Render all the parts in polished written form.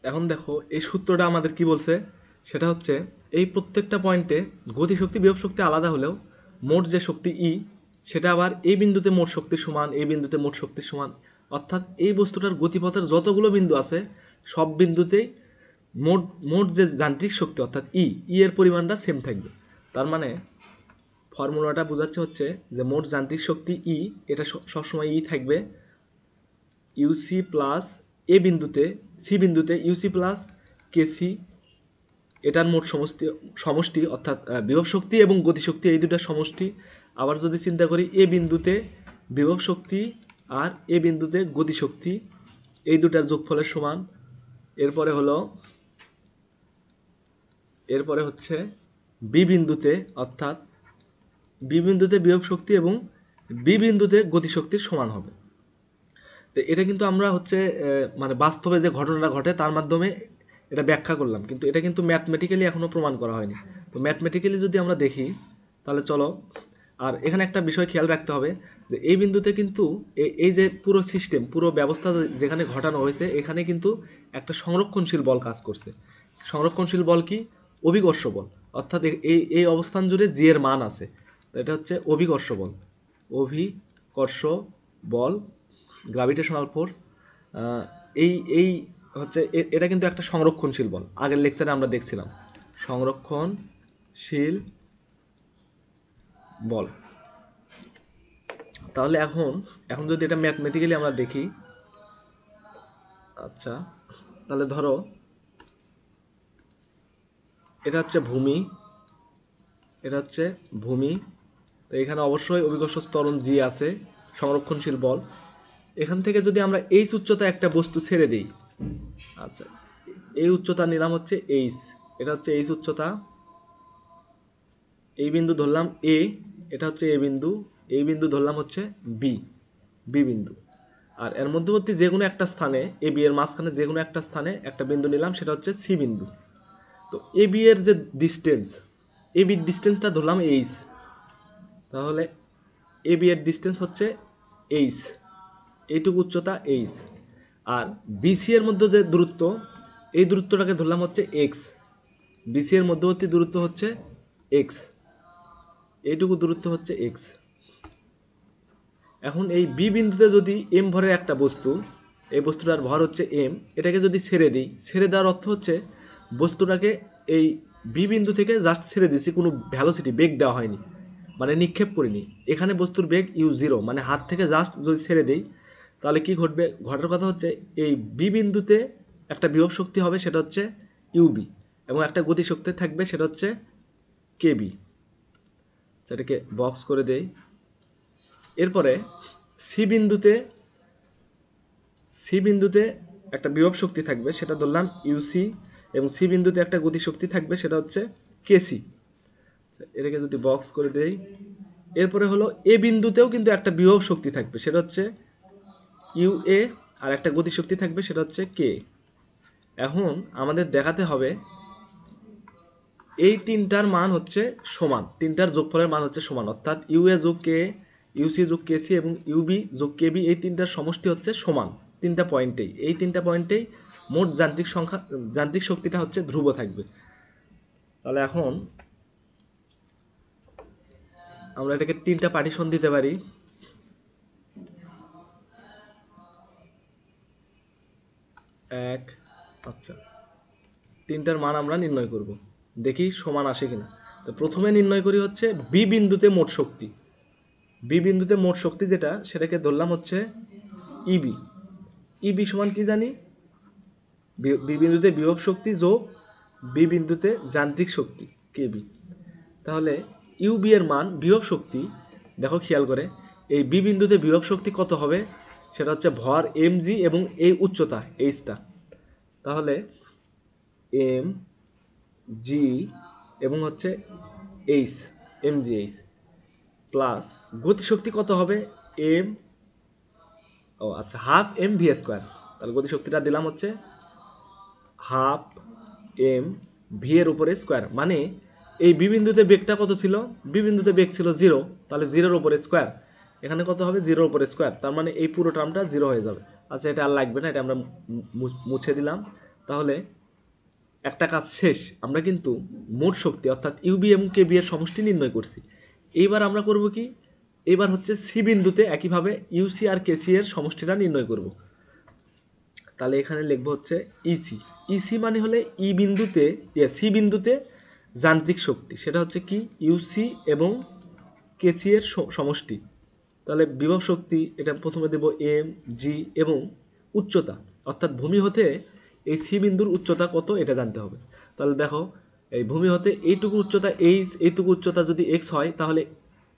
এখন দেখো এই সূত্রটা আমাদের কি বলছে, সেটা হচ্ছে এই প্রত্যেকটা পয়েন্টে গতিশক্তি বিভব শক্তি আলাদা হলেও মোট যে শক্তি ই সেটা আবার এই বিন্দুতে মোট শক্তির সমান, এই বিন্দুতে মোট শক্তির সমান। অর্থাৎ এই বস্তুটার গতিপথের যতগুলো বিন্দু আছে সব বিন্দুতেই মোট মোট যে যান্ত্রিক শক্তি অর্থাৎ ই এর পরিমাণটা সেম থাকবে। তার মানে ফর্মুলাটা বোঝাচ্ছে হচ্ছে যে মোট যান্ত্রিক শক্তি ই এটা সবসময় ই থাকবে ইউসি প্লাস এ বিন্দুতে সি বিন্দুতে ইউসি প্লাস কেসি, এটার মোট সমষ্টি সমষ্টি অর্থাৎ বিভব শক্তি এবং গতিশক্তি এই দুটার সমষ্টি। আবার যদি চিন্তা করি এ বিন্দুতে বিভব শক্তি আর এ বিন্দুতে গতিশক্তি এই দুটার যোগফলের সমান। এরপরে হচ্ছে বি বিন্দুতে অর্থাৎ বি বিন্দুতে বিভব শক্তি এবং বি বিন্দুতে গতিশক্তির সমান হবে। তো এটা কিন্তু আমরা হচ্ছে মানে বাস্তবে যে ঘটনাটা ঘটে তার মাধ্যমে এটা ব্যাখ্যা করলাম, কিন্তু এটা কিন্তু ম্যাথমেটিক্যালি এখনও প্রমাণ করা হয়নি। তো ম্যাথমেটিক্যালি যদি আমরা দেখি তাহলে চলো, আর এখানে একটা বিষয় খেয়াল রাখতে হবে যে এই বিন্দুতে কিন্তু এই যে পুরো সিস্টেম পুরো ব্যবস্থা যেখানে ঘটানো হয়েছে এখানে কিন্তু একটা সংরক্ষণশীল বল কাজ করছে। সংরক্ষণশীল বল কি? অভিকর্ষ বল। অর্থাৎ এই এই অবস্থান জুড়ে জি এর মান আছে, তো এটা হচ্ছে অভিকর্ষ বল। অভিকর্ষ বল, গ্র্যাভিটেশনাল ফোর্স। এই এই হচ্ছে এটা কিন্তু একটা সংরক্ষণশীল বল, আগের লেকচারে আমরা দেখছিলাম সংরক্ষণশীল বল। তাহলে এখন এখন যদি এটা ম্যাথমেটিক্যালি আমরা দেখি, আচ্ছা তাহলে ধরো এটা হচ্ছে ভূমি, এটা হচ্ছে ভূমি, তো এখানে অবশ্যই অভিকর্ষ ত্বরণ জি আছে, সংরক্ষণশীল বল। এখান থেকে যদি আমরা এইচ উচ্চতা একটা বস্তু ছেড়ে দিই, আচ্ছা এই উচ্চতা নিলাম হচ্ছে এইচ, এটা হচ্ছে এইচ উচ্চতা, এই বিন্দু ধরলাম এ, এটা হচ্ছে এ বিন্দু, এই বিন্দু ধরলাম হচ্ছে বি, বি বিন্দু। আর এর মধ্যবর্তী যে কোনো একটা স্থানে এ বি এর মাঝখানে যে কোনো একটা স্থানে একটা বিন্দু নিলাম, সেটা হচ্ছে সি বিন্দু। তো এ বি এর যে ডিস্টেন্স, এ বির ডিস্টেন্সটা ধরলাম এইচ, তাহলে এ বি এর ডিস্টেন্স হচ্ছে এইচ, এইটুকু উচ্চতা এইচ। আর বিসি এর মধ্যে যে দূরত্ব, এই দূরত্বটাকে ধরলাম হচ্ছে এক্স, বিসি এর মধ্যবর্তী দূরত্ব হচ্ছে এক্স, এইটুকু দূরত্ব হচ্ছে এক্স। এখন এই বি বিন্দুতে যদি এম ভরের একটা বস্তু, এই বস্তুটার ভর হচ্ছে এম, এটাকে যদি ছেড়ে দিই, ছেড়ে দেওয়ার অর্থ হচ্ছে বস্তুটাকে এই বি বিন্দু থেকে জাস্ট ছেড়ে দিয়েছি, কোনো ভ্যালোসিটি বেগ দেওয়া হয়নি, মানে নিক্ষেপ করিনি। এখানে বস্তুর বেগ ইউ জিরো, মানে হাত থেকে জাস্ট যদি ছেড়ে দিই তাহলে কি ঘটবে? ঘটার কথা হচ্ছে এই বি বিন্দুতে একটা বিভব শক্তি হবে, সেটা হচ্ছে ইউবি, এবং একটা গতিশক্তি থাকবে, সেটা হচ্ছে কেবি। সেটাকে বক্স করে দেই। এরপরে সি বিন্দুতে একটা বিভব শক্তি থাকবে, সেটা ধরলাম ইউসি, এবং সি বিন্দুতে একটা গতিশক্তি থাকবে, সেটা হচ্ছে কেসি। এটাকে যদি বক্স করে দেই, এরপরে হলো এ বিন্দুতেও কিন্তু একটা বিভব শক্তি থাকবে, সেটা হচ্ছে ইউএ, আর একটা গতিশক্তি থাকবে, সেটা হচ্ছে কে। এখন আমাদের দেখাতে হবে এই তিনটার মান হচ্ছে সমান, তিনটার যোগফলের মান হচ্ছে সমান, অর্থাৎ ইউএ যোগ কে, ইউসি যোগ কেসি এবং ইউবি যোগ কেবি, এই তিনটার সমষ্টি হচ্ছে সমান তিনটা পয়েন্টেই। এই তিনটা পয়েন্টেই মোট যান্ত্রিক শক্তিটা হচ্ছে ধ্রুব থাকবে। তাহলে এখন আমরা এটাকে তিনটা পার্টিশন দিতে পারি। এক, আচ্ছা তিনটার মান আমরা নির্ণয় করব, দেখি সমান আসে কিনা। তো প্রথমে নির্ণয় করি হচ্ছে বি বিন্দুতে মোট শক্তি। বি বিন্দুতে মোট শক্তি যেটা, সেটাকে ধরলাম হচ্ছে ইবি। ইবি সমান কি জানি? বি বিন্দুতে বিভব শক্তি যোগ বি বিন্দুতে যান্ত্রিক শক্তি কেবি। তাহলে ইউবি এর মান বিভব শক্তি, দেখো খেয়াল করে, এই বি বিন্দুতে বিভব শক্তি কত হবে? সেটা হচ্ছে ভর এম জি এবং এই উচ্চতা এইচটা। তাহলে এম জি এবং হচ্ছে h, m g h plus গতিশক্তি কত হবে? এম, ও আচ্ছা, হাফ এম ভি স্কোয়ার। তাহলে গতিশক্তিটা দিলাম হচ্ছে হাফ এম ভি এর উপরে স্কোয়ার, মানে এই বি বিন্দুতে বেগটা কত ছিল? বি বিন্দুতে বেগ ছিল জিরো, তাহলে জিরোর উপরে স্কোয়ার, এখানে কত হবে? জিরোর উপরে স্কোয়ার, তার মানে এই পুরো টার্মটা জিরো হয়ে যাবে। আচ্ছা এটা আর লাগবে না, এটা আমরা মুছে দিলাম। তাহলে একটা কাজ শেষ। আমরা কিন্তু মোট শক্তি অর্থাৎ ইউবি এবং কেবি এর সমষ্টি নির্ণয় করছি। এইবার আমরা করব কি, এবার হচ্ছে সি বিন্দুতে একইভাবে ইউসি আর কেসি এর সমষ্টিটা নির্ণয় করব। তাহলে এখানে লিখব হচ্ছে ইসি। ইসি মানে হলে ই বিন্দুতে সি বিন্দুতে যান্ত্রিক শক্তি, সেটা হচ্ছে কি ইউসি এবং কেসি এর সমষ্টি। তাহলে বিভব শক্তি এটা প্রথমে দেব এম জি এবং উচ্চতা অর্থাৎ ভূমি হতে এই সি বিন্দুর উচ্চতা কত এটা জানতে হবে। তাহলে দেখো এই ভূমি হতে এইটুকু উচ্চতা এইচ, এইটুকু উচ্চতা যদি এক্স হয় তাহলে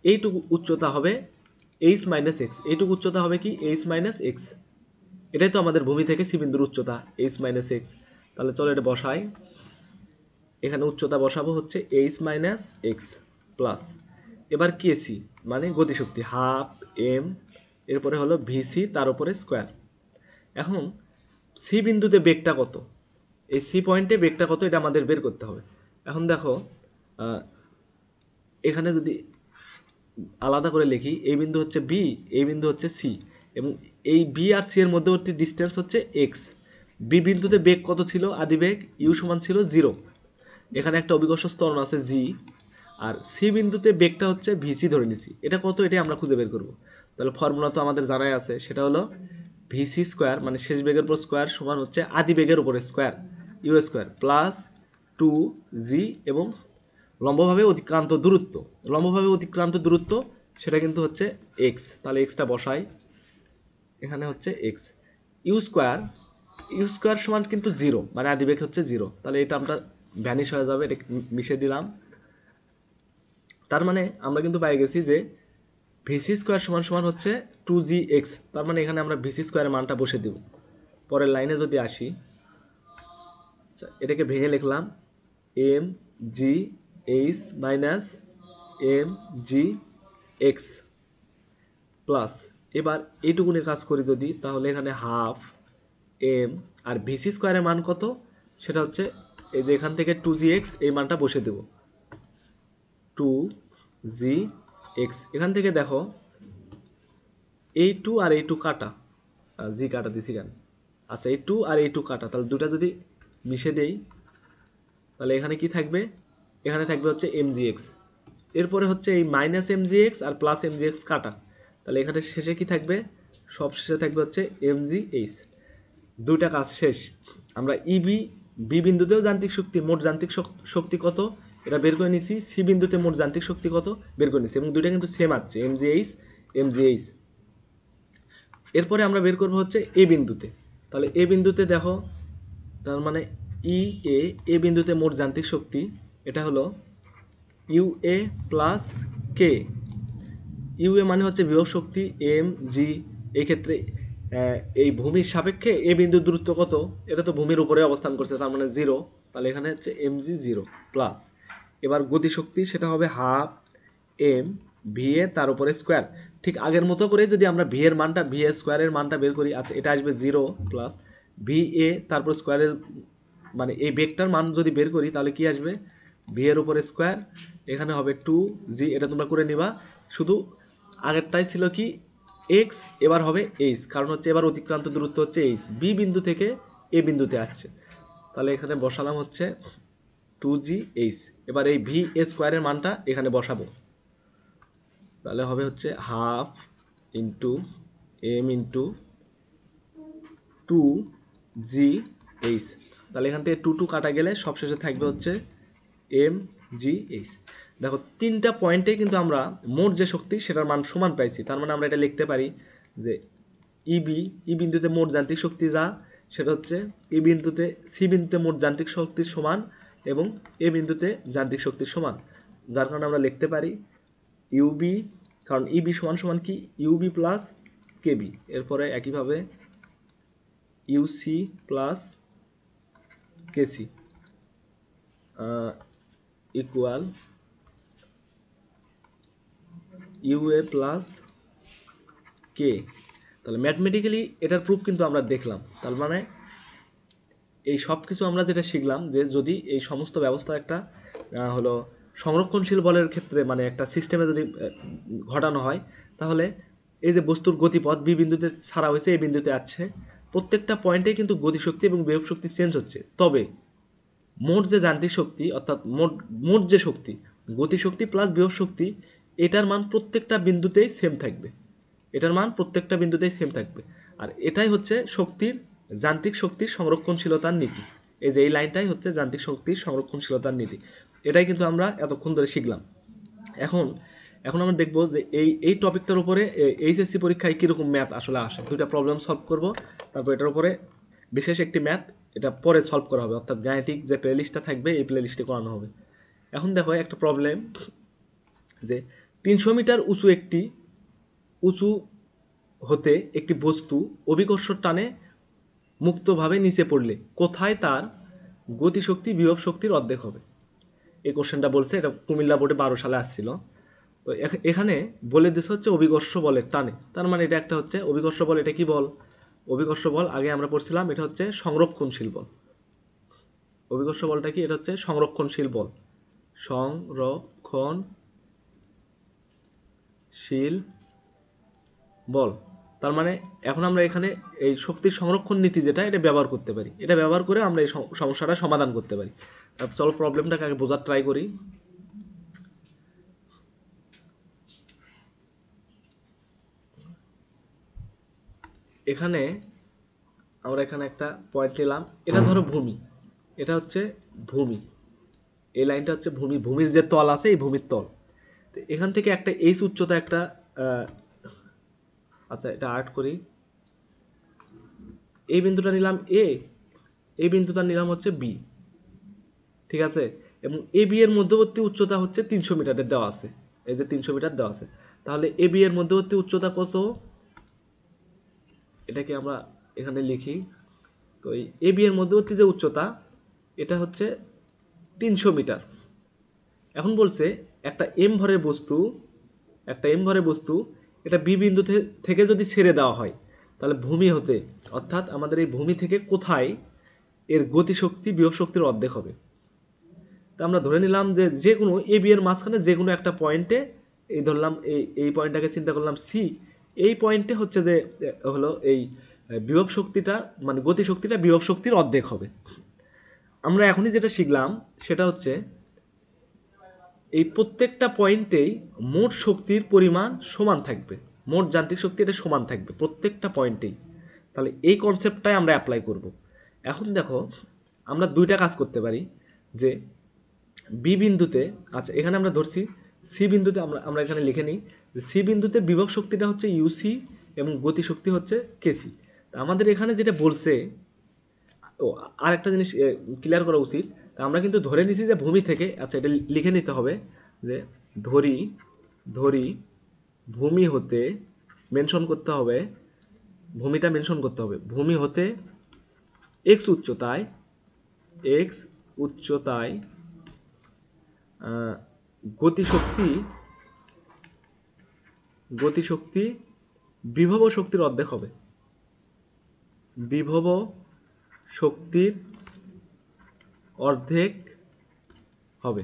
এইটুকু উচ্চতা হবে এইচ মাইনাস এক্স, এইটুকু উচ্চতা হবে কি এইচ মাইনাস এক্স। এটাই তো আমাদের ভূমি থেকে সি বিন্দুর উচ্চতা এইচ মাইনাস এক্স। তাহলে চলো এটা বসাই, এখানে উচ্চতা বসাবো হচ্ছে এইচ মাইনাস এক্স প্লাস এবার কেসি মানে গতিশক্তি হাফ এম, এরপরে হলো ভিসি তার উপরে স্কোয়ার। এখন সি বিন্দুতে বেগটা কত, এই সি পয়েন্টে বেগটা কত এটা আমাদের বের করতে হবে। এখন দেখো এখানে যদি আলাদা করে লিখি, এই বিন্দু হচ্ছে বি, এই বিন্দু হচ্ছে সি এবং এই বি আর সি এর মধ্যবর্তী ডিস্টেন্স হচ্ছে এক্স। বি বিন্দুতে বেগ কত ছিল, আদি বেগ ইউ সমান ছিল 0, এখানে একটা অভিকর্ষ ত্বরণ আছে জি, আর সি বিন্দুতে বেগটা হচ্ছে ভিসি ধরে নিছি, এটা কত এটাই আমরা খুঁজে বের করব। তাহলে ফর্মুলা তো আমাদের জানাই আছে, সেটা হলো ভিসি স্কোয়ার মানে শেষ বেগের উপর স্কোয়ার সমান হচ্ছে আদি বেগের উপরে স্কোয়ার ইউ স্কোয়ার প্লাস 2জি এবং লম্বভাবে অতিক্রান্ত দূরত্ব, লম্বভাবে অতিক্রান্ত দূরত্ব সেটা কিন্তু হচ্ছে এক্স। তাহলে এক্সটা বসাই, এখানে হচ্ছে এক্স। ইউ স্কোয়ার সমান কিন্তু 0 মানে আদিবেগ হচ্ছে 0, তাহলে এটা আমরা ভ্যানিশ হয়ে যাবে, এটা মিশিয়ে দিলাম। তার মানে আমরা কিন্তু পাই গেছি যে ভিসি স্কোয়ার সমান সমান হচ্ছে 2gx, তার মানে এখানে আমরা ভিসি স্কোয়ারের মানটা বসে দেব। পরের লাইনে যদি আসি, এটাকে ভেঙে লিখলাম m g h minus m g x plus এবার এইটুকুনে কাজ করি যদি, তাহলে এখানে হাফ এম আর ভিসি স্কোয়ারের মান কত সেটা হচ্ছে এই যে এখান থেকে 2gx এই মানটা বসে দেব 2gx। এখান থেকে দেখো এই 2 আর এই 2 কাটা, জি কাটা দিছি কেন, আচ্ছা এই 2 আর এই 2 কাটা, তাহলে দুটা যদি মিশে দেই তাহলে এখানে কি থাকবে, এখানে থাকবে হচ্ছে এমজিএক্স, এরপরে হচ্ছে এই মাইনাস এমজিএক্স আর প্লাস এমজিএক্স কাটা, তাহলে এখানে শেষে কি থাকবে, সব শেষে থাকবে হচ্ছে এমজিএইচ। দুইটা কাজ শেষ। আমরা ইবি বি বিন্দুতেও যান্ত্রিক শক্তি মোট যান্ত্রিক শক্তি কত এটা বের করে নিছি, সি বিন্দুতে মোট যান্ত্রিক শক্তি কত বের করে নিছি এবং দুইটা কিন্তু সেম আছে এমজিএইচ। এরপরে আমরা বের করব হচ্ছে এ বিন্দুতে, তাহলে এ বিন্দুতে দেখো তার মানে এ বিন্দুতে মোট যান্ত্রিক শক্তি এটা হলো ইউ এ প্লাস কে। ইউ এ মানে হচ্ছে বিভব শক্তি এম জি, এই ক্ষেত্রে এই ভূমির সাপেক্ষে এ বিন্দুর দূরত্ব কত, এটা তো ভূমির উপরে অবস্থান করছে তার মানে 0, তাহলে এখানে হচ্ছে এম জি 0 প্লাস এবার গতিশক্তি সেটা হবে হাফ এম ভি এ তার উপরে স্কোয়ার। ঠিক আগের মতো করে যদি আমরা ভি এর মানটা ভি এ স্কোয়ারের মানটা বের করি, আচ্ছা এটা আসবে 0 প্লাস ভি এ তারপর স্কোয়ারের মানে এই বেগটার মান যদি বের করি তাহলে কি আসবে ভি এর উপরে স্কোয়ার, এখানে হবে 2জি, এটা তোমরা করে নিবা। শুধু আগেরটাই ছিল কি এক্স, এবার হবে এইচ, কারণ হচ্ছে এবার অতিক্রান্ত দূরত্ব হচ্ছে এইচ, বি বিন্দু থেকে এ বিন্দুতে আসছে, তাহলে এখানে বসালাম হচ্ছে 2gh। এবার এই ভি এ স্কোয়ারের মানটা এখানে বসাবো, তাহলে হবে হচ্ছে half into M into 2gh, তাহলে এখান থেকে 2 কাটা গেলে সবশেষে থাকবে হচ্ছে এম জি এইচ। দেখো তিনটা পয়েন্টে কিন্তু আমরা মোট যে শক্তি সেটার মান সমান পাইছি, তার মানে আমরা এটা লিখতে পারি যে ই বিন্দুতে মোট যান্ত্রিক শক্তি যা সেটা হচ্ছে সি বিন্দুতে মোট যান্ত্রিক শক্তির সমান এবং এ বিন্দুতে যান্ত্রিক শক্তির সমান, যার কারণে আমরা লিখতে পারি ইউবি, কারণ ইবি সমান সমান কি ইউবি প্লাস কেবি, এরপরে একইভাবে ইউসি প্লাস কেসি ইকুয়াল ইউএ প্লাস কে। তাহলে ম্যাথমেটিক্যালি এটার প্রুফ কিন্তু আমরা দেখলাম, তার মানে এই সব কিছু আমরা যেটা শিখলাম যে যদি এই সমস্ত ব্যবস্থা একটা হলো সংরক্ষণশীল বলের ক্ষেত্রে মানে একটা সিস্টেমে যদি ঘটানো হয়, তাহলে এই যে বস্তুর গতিপথ বি বিন্দুতে ছাড়া হয়েছে এ বিন্দুতে আসছে, প্রত্যেকটা পয়েন্টে কিন্তু গতিশক্তি এবং বিভব শক্তি চেঞ্জ হচ্ছে, তবে মোট যে যান্ত্রিক শক্তি অর্থাৎ মোট যে শক্তি গতিশক্তি প্লাস বিভব শক্তি, এটার মান প্রত্যেকটা বিন্দুতেই সেম থাকবে। এটার মান প্রত্যেকটা বিন্দুতেই সেম থাকবে। আর এটাই হচ্ছে যান্ত্রিক শক্তির সংরক্ষণশীলতার নীতি। এই যে এই লাইনটাই হচ্ছে যান্ত্রিক শক্তির সংরক্ষণশীলতার নীতি। এটাই কিন্তু আমরা এতক্ষণ ধরে শিখলাম। এখন আমরা দেখব যে এই টপিকটার উপরে এইচএসসি পরীক্ষায় কীরকম ম্যাথ আসলে আসে। দুইটা প্রবলেম সলভ করব, তারপর এটার উপরে বিশেষ একটি ম্যাথ, এটা পরে সলভ করা হবে, অর্থাৎ গাণিতিক যে প্লেলিস্টটা থাকবে এই প্লেলিস্টে করানো হবে। এখন দেখো একটা প্রবলেম, যে 300 মিটার উঁচু হতে একটি বস্তু অভিকর্ষর টানে মুক্তভাবে নিচে পড়লে কোথায় তার গতিশক্তি বিভব শক্তির অর্ধেক হবে? এই কোশ্চেনটা বলছে, এটা কুমিল্লা বোর্ডে 12 সালে আসছিল। তো এখানে বলে দিচ্ছে হচ্ছে অভিকর্ষ বলের টানে, তার মানে এটা একটা হচ্ছে অভিকর্ষ বল। এটা কি বল? অভিকর্ষ বল আগে আমরা পড়ছিলাম, এটা হচ্ছে সংরক্ষণশীল বল। অভিকর্ষ বলটা কি? এটা হচ্ছে সংরক্ষণশীল বল। সংরক্ষণশীল বল, তার মানে এখন আমরা এখানে এই শক্তির সংরক্ষণ নীতি যেটা, এটা ব্যবহার করতে পারি। এটা ব্যবহার করে আমরা এই সমস্যাটা সমাধান করতে পারি। চলো প্রবলেমটাকে আগে বোঝার ট্রাই করি। এখানে আমরা একটা পয়েন্ট নিলাম, এটা ধরো ভূমি, এটা হচ্ছে ভূমি, এই লাইনটা হচ্ছে ভূমি, ভূমির যে তল আছে এই ভূমির তল। তো এখান থেকে একটা এইচ উচ্চতা একটা আচ্ছা এটা আর্ট করি, এই বিন্দুটা নিলাম এ, এই বিন্দুটা নিলাম হচ্ছে বি, ঠিক আছে? এবং এ বি এর মধ্যবর্তী উচ্চতা হচ্ছে 300 মিটারের দেওয়া আছে, এই যে 300 মিটার দেওয়া আছে। তাহলে এ বি এর মধ্যবর্তী উচ্চতা কত? এটাকে আমরা এখানে লিখি। তো এই এ বি এর মধ্যবর্তী যে উচ্চতা, এটা হচ্ছে 300 মিটার। এখন বলছে একটা এম ভরের বস্তু এটা বি বিন্দু থেকে যদি ছেড়ে দেওয়া হয়, তাহলে ভূমি হতে, অর্থাৎ আমাদের এই ভূমি থেকে কোথায় এর গতিশক্তি বিভব শক্তির অর্ধেক হবে? তা আমরা ধরে নিলাম যে কোনো এ বি এর মাঝখানে যে কোনো একটা পয়েন্টে, এই ধরলাম এই পয়েন্টটাকে চিন্তা করলাম সি, এই পয়েন্টে হচ্ছে যে হলো এই বিভব শক্তিটা, মানে গতিশক্তিটা বিভব শক্তির অর্ধেক হবে। আমরা এখনই যেটা শিখলাম সেটা হচ্ছে এই প্রত্যেকটা পয়েন্টেই মোট শক্তির পরিমাণ সমান থাকবে, মোট যান্ত্রিক শক্তি এটা সমান থাকবে প্রত্যেকটা পয়েন্টেই। তাহলে এই কনসেপ্টটাই আমরা অ্যাপ্লাই করব। এখন দেখো আমরা দুইটা কাজ করতে পারি, যে বি বিন্দুতে, আচ্ছা এখানে আমরা ধরছি সি বিন্দুতে, আমরা এখানে লিখে নিই যে সি বিন্দুতে বিভব শক্তিটা হচ্ছে ইউসি এবং গতিশক্তি হচ্ছে কেসি। আমাদের এখানে যেটা বলছে, ও আর একটা জিনিস ক্লিয়ার করা উচিত, আমরা কিন্তু ধরে নিছি যে ভূমি থেকে, আচ্ছা এটা লিখে নিতে হবে যে ধরি ভূমি হতে, মেনশন করতে হবে, ভূমিটা মেনশন করতে হবে, ভূমি হতে এক্স উচ্চতায় গতিশক্তি বিভব শক্তির অর্ধেক হবে, বিভব শক্তির অর্ধেক হবে।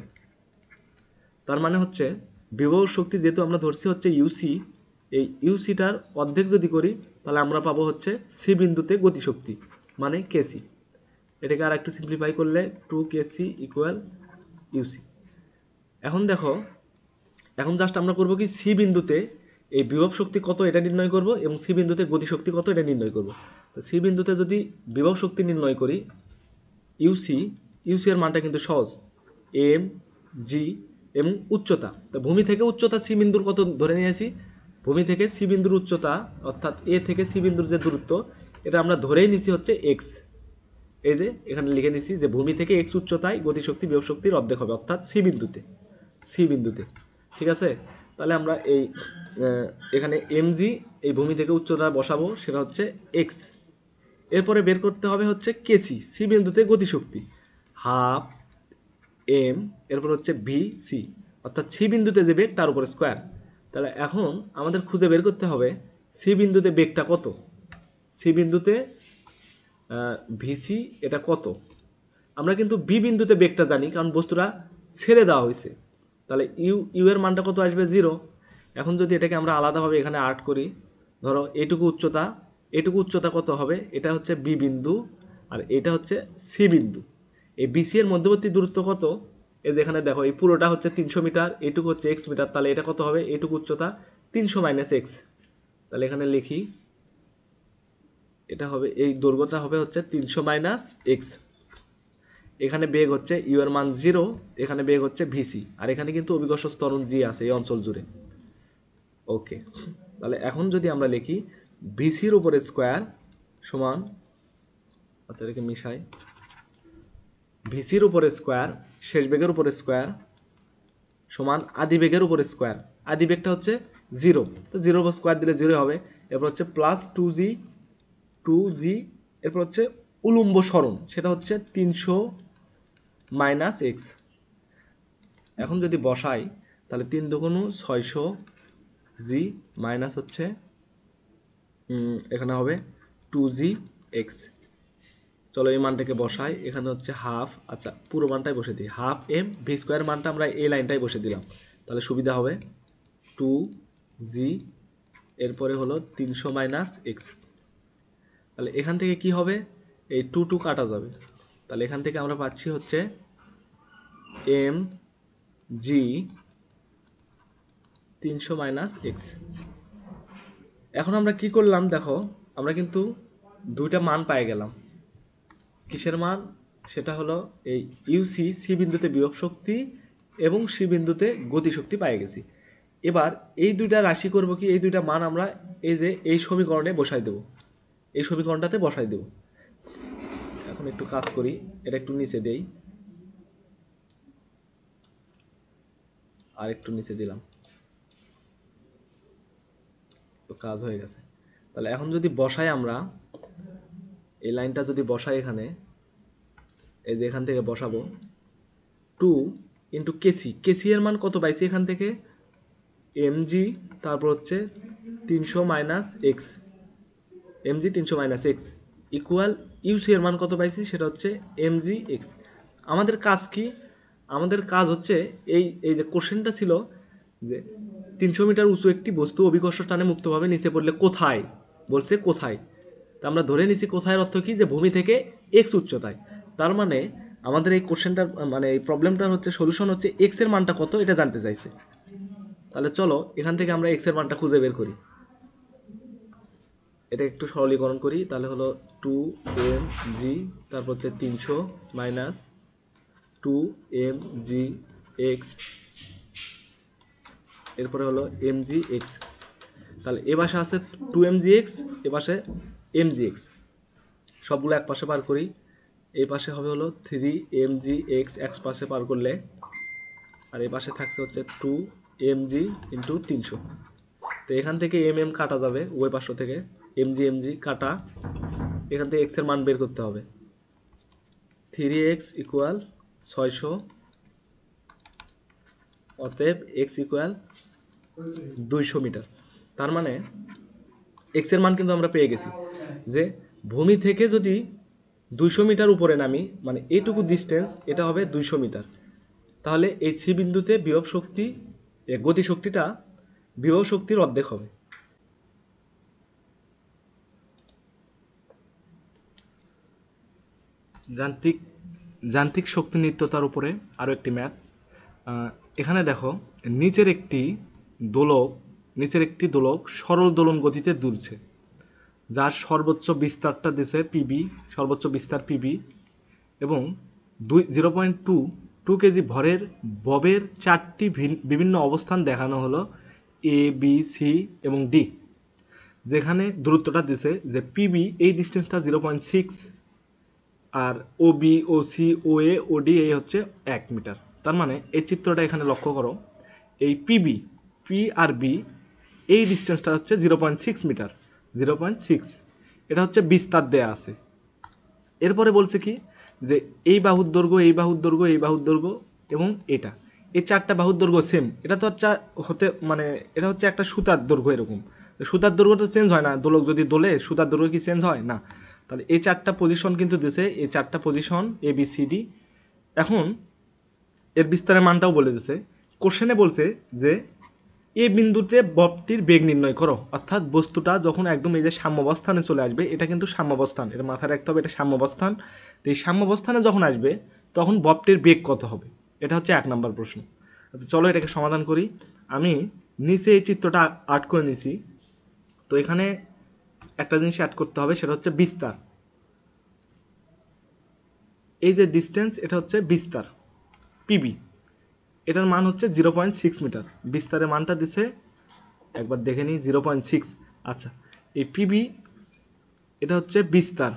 তার মানে হচ্ছে বিভব শক্তি যেহেতু আমরা ধরছি হচ্ছে ইউসি, এই ইউসিটার অর্ধেক যদি করি তাহলে আমরা পাবো হচ্ছে সি বিন্দুতে গতিশক্তি মানে কেসি। এটাকে আর একটু সিম্পলিফাই করলে 2kc ইকুয়াল ইউসি। এখন দেখো, এখন জাস্ট আমরা করব কি, সি বিন্দুতে এই বিভব শক্তি কত এটা নির্ণয় করব এবং সি বিন্দুতে গতিশক্তি কত এটা নির্ণয় করব। তো সি বিন্দুতে যদি বিভব শক্তি নির্ণয় করি ইউসি এর মানটা কিন্তু সহজ, এম জি এবং উচ্চতা। তো ভূমি থেকে উচ্চতা সি বিন্দুর কত ধরে নিয়েছি, ভূমি থেকে সি বিন্দুর উচ্চতা অর্থাৎ এ থেকে সি বিন্দুর যে দূরত্ব, এটা আমরা ধরেই নিছি হচ্ছে এক্স। এই যে এখানে লিখে নিছি যে ভূমি থেকে এক্স উচ্চতায় গতিশক্তি বিভব শক্তির অর্ধেক হবে, অর্থাৎ সি বিন্দুতে, ঠিক আছে? তাহলে আমরা এই এখানে এমজি এই ভূমি থেকে উচ্চতা বসাবো, সেটা হচ্ছে এক্স। এরপরে বের করতে হবে হচ্ছে কেসি, সি বিন্দুতে গতিশক্তি হাফ এম, এরপর হচ্ছে ভি সি, অর্থাৎ সি বিন্দুতে যে বেগ তার উপরে স্কোয়ার। তাহলে এখন আমাদের খুঁজে বের করতে হবে সি বিন্দুতে বেগটা কত, সি বিন্দুতে ভিসি এটা কত। আমরা কিন্তু বি বিন্দুতে বেগটা জানি, কারণ বস্তুটা ছেড়ে দেওয়া হয়েছে। তাহলে ইউ এর মানটা কত আসবে? 0। এখন যদি এটাকে আমরা আলাদাভাবে এখানে আর্ট করি, ধরো এইটুকু উচ্চতা এটুকু উচ্চতা কত হবে, এটা হচ্ছে বি বিন্দু আর এটা হচ্ছে সি বিন্দু। এই বিসি এর মধ্যবর্তী দূরত্ব কত, এই যেখানে দেখো এই পুরোটা হচ্ছে 300 মিটার, এটুকু হচ্ছে এক্স মিটার, তাহলে এটা কত হবে, এটুকু উচ্চতা 300 মাইনাস এক্স। তাহলে এখানে লিখি এটা হবে, এই দৈর্ঘ্যটা হবে হচ্ছে 300 মাইনাস এক্স। এখানে বেগ হচ্ছে ইউ এর মান 0, এখানে বেগ হচ্ছে ভিসি, আর এখানে কিন্তু অভিকর্ষ ত্বরণ জি আছে এই অঞ্চল জুড়ে। ওকে, তাহলে এখন যদি আমরা লিখি ভিসির উপরে স্কোয়ার সমান, আচ্ছা এটাকে মিশাই, ভিসির উপরে স্কোয়ার শেষ বেগের উপরে স্কোয়ার সমান আদি বেগের উপরে স্কোয়ার। আদি বেগটা হচ্ছে 0, তো 0 স্কোয়ার দিলে 0 হবে। এরপর হচ্ছে প্লাস 2g, এরপর হচ্ছে উলম্ব সরণ, সেটা হচ্ছে 300 মাইনাস এক্স। এখন যদি বসাই তাহলে 3 দুগুণ 600 জি মাইনাস হচ্ছে এখানে হবে 2g এক্স। চলো এই মানটাকে বসাই, এখানে হচ্ছে হাফ, আচ্ছা পুরো মানটাই বসে দিই, হাফ এম ভি স্কোয়ার মানটা আমরা এই লাইনটাই বসে দিলাম, তাহলে সুবিধা হবে 2g, এরপরে হলো 300 মাইনাস এক্স। তাহলে এখান থেকে কি হবে, এই 2 কাটা যাবে, তাহলে এখান থেকে আমরা পাচ্ছি হচ্ছে এম জি 300 মাইনাস এক্স। এখন আমরা কি করলাম দেখো, আমরা কিন্তু দুইটা মান পাই গেলাম। কিসের মান, সেটা হলো এই ইউসি সি বিন্দুতে বিভব শক্তি এবং সি বিন্দুতে গতিশক্তি পাই গেছি। এবার এই দুইটা রাশি করব কি, এই দুইটা মান আমরা এই যে এই সমীকরণে বসাই দেব, এই সমীকরণটাতে বসাই দেব। এখন একটু কাজ করি, এটা একটু নিচে দেই, আর একটু নিচে দিলাম, তো কাজ হয়ে গেছে। তাহলে এখন যদি বসাই আমরা এই লাইনটা যদি বসাই এখানে, এই যে এখান থেকে বসাবো 2 ইন্টু কেসি, কেসি এর মান কত পাইছি এখান থেকে, এমজি, তারপর হচ্ছে 300 minus x, mg 300 minus x equal UC এর মান কত পাইছি, সেটা হচ্ছে এমজি এক্স। আমাদের কাজ কি, আমাদের কাজ হচ্ছে এই এই যে কোশ্চেনটা ছিল যে 300 মিটার উঁচু একটি বস্তু অভিকর্ষ টানে মুক্তভাবে নিচে পড়লে কোথায়, বলছে কোথায়, তা আমরা ধরে নিছি কোথায় অর্থ কি, যে ভূমি থেকে এক্স উচ্চতায়। তার মানে আমাদের এই কোশ্চেনটার মানে এই প্রবলেমটার হচ্ছে সলিউশন হচ্ছে এক্স এর মানটা কত এটা জানতে চাইছে। তাহলে চলো এখান থেকে আমরা এক্স এর মানটা খুঁজে বের করি, এটা একটু সরলীকরণ করি, তাহলে হলো 2mg, তারপর হচ্ছে 300 মাইনাস 2mgx, এরপরে হলো mgx। তাহলে এ পাশে আছে 2mgx, এ পাশে mgx, সবগুলো এক পাশে পার করি, এই পাশে হবে হলো 3mgx এক পাশে পার করলে, আর এই পাশে থাকছে হচ্ছে 2mg ইন্টু 300। তো এখান থেকে কাটা যাবে উভয় পার্শ্ব থেকে, এমজি কাটা, এখান থেকে এক্স এর মান বের করতে হবে, 3x ইকুয়াল 600, অতএব এক্স ইকুয়াল 200 মিটার। তার মানে এক্স এর মান কিন্তু আমরা পেয়ে গেছি, যে ভূমি থেকে যদি 200 মিটার উপরে নামি, মানে এইটুকু ডিস্টেন্স, এটা হবে 200 মিটার। তাহলে এই সি বিন্দুতে বিভব শক্তি, গতিশক্তিটা বিভব শক্তির অর্ধেক হবে। যান্ত্রিক শক্তি নিত্যতার উপরে আরও একটি ম্যাথ। এখানে দেখো নিচের একটি দোলক সরল দোলন গতিতে দুলছে, যার সর্বোচ্চ বিস্তারটা দিছে পিবি, সর্বোচ্চ বিস্তার পিবি, এবং 0.2 কেজি ভরের ববের 4টি বিভিন্ন অবস্থান দেখানো হলো এ বি সি এবং ডি, যেখানে দূরত্বটা দিছে যে পিবি এই ডিস্টেন্সটা 0.6, আর ও বি ও সি ও এ ও ডি এই হচ্ছে 1 মিটার। তার মানে এই চিত্রটা এখানে লক্ষ্য করো, এই পিবি, পি আর বি এই ডিস্টেন্সটা হচ্ছে 0.6 মিটার, 0.6, এটা হচ্ছে বিস্তার দেয়া আছে। এরপরে বলছে কি, যে এই বাহুর দৈর্ঘ্য, এই বাহুর দৈর্ঘ্য, এই বাহুর দৈর্ঘ্য এবং এটা, এই 4টা বাহুর দৈর্ঘ্য সেম। এটা তো হচ্ছে মানে এটা হচ্ছে একটা সুতার দৈর্ঘ্য, এরকম সুতার দৈর্ঘ্য তো চেঞ্জ হয় না, দোলক যদি দোলে সুতার দৈর্ঘ্য কি চেঞ্জ হয় না। তাহলে এই 4টা পজিশন কিন্তু দিছে, এই 4টা position A B C D. এখন এর বিস্তারের মানটাও বলে দিছে, কোশ্চেনে বলছে যে এ বিন্দুতে ববটির বেগ নির্ণয় করো। অর্থাৎ বস্তুটা যখন একদম এই যে সাম্যাবস্থানে চলে আসবে, এটা কিন্তু সাম্যাবস্থান, এটা মাথায় রাখতে হবে, এটা সাম্যাবস্থান। তো এই সাম্যাবস্থানে যখন আসবে তখন ববটির বেগ কত হবে, এটা হচ্ছে 1 নম্বর প্রশ্ন। আচ্ছা চলো এটাকে সমাধান করি। আমি নিচে এই চিত্রটা আর্ট করে নিছি। তো এখানে একটা জিনিস অ্যাড করতে হবে, সেটা হচ্ছে বিস্তার। এই যে ডিস্টেন্স, এটা হচ্ছে বিস্তার পিবি, এটার মান হচ্ছে 0.6 মিটার। বিস্তারের মানটা দিছে, একবার দেখে নিই, 0.6। আচ্ছা, এই পিবি এটা হচ্ছে বিস্তার,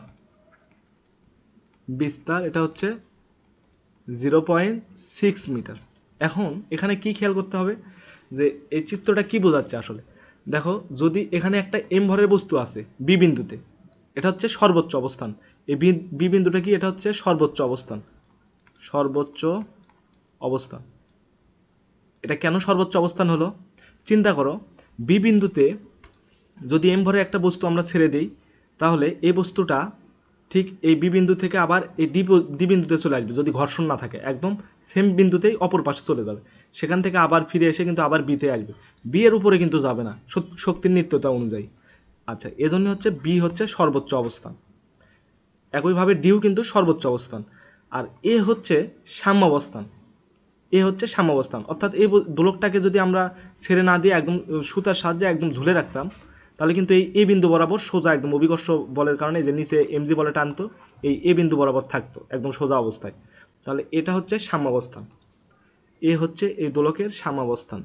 এটা হচ্ছে 0.6 মিটার। এখন এখানে কি খেয়াল করতে হবে যে এই চিত্রটা কি বোঝাচ্ছে আসলে। দেখো, যদি এখানে একটা এম ভরের বস্তু আছে বি বিন্দুতে, এটা হচ্ছে সর্বোচ্চ অবস্থান। এই বি বিন্দুটা কি, এটা হচ্ছে সর্বোচ্চ অবস্থান, সর্বোচ্চ অবস্থান। এটা কেন সর্বোচ্চ অবস্থান হলো, চিন্তা করো, বি বিন্দুতে যদি এম ভরে একটা বস্তু আমরা ছেড়ে দিই, তাহলে এই বস্তুটা ঠিক এই বি বিন্দু থেকে আবার এই ডি বিন্দুতে চলে আসবে, যদি ঘর্ষণ না থাকে, একদম সেম বিন্দুতেই অপর পাশে চলে যাবে। সেখান থেকে আবার ফিরে এসে কিন্তু আবার বিতে আসবে, বি এর উপরে কিন্তু যাবে না শক্তির নিত্যতা অনুযায়ী। আচ্ছা, এজন্য হচ্ছে বি হচ্ছে সর্বোচ্চ অবস্থান। একইভাবে ডিও কিন্তু সর্বোচ্চ অবস্থান। আর এ হচ্ছে সাম্যাবস্থান, এ হচ্ছে সাম্যাবস্থান। অর্থাৎ এই দোলকটাকে যদি আমরা ছেড়ে না দিয়ে একদম সুতার সাহায্যে একদম ঝুলে রাখতাম, তাহলে কিন্তু এই বিন্দু বরাবর সোজা একদম অভিকর্ষ বলের কারণে যে নিচে এমজি বলে টানতো, এই বিন্দু বরাবর থাকতো একদম সোজা অবস্থায়। তাহলে এটা হচ্ছে সাম্যাবস্থান, এ হচ্ছে এই দোলকের সাম্যাবস্থান,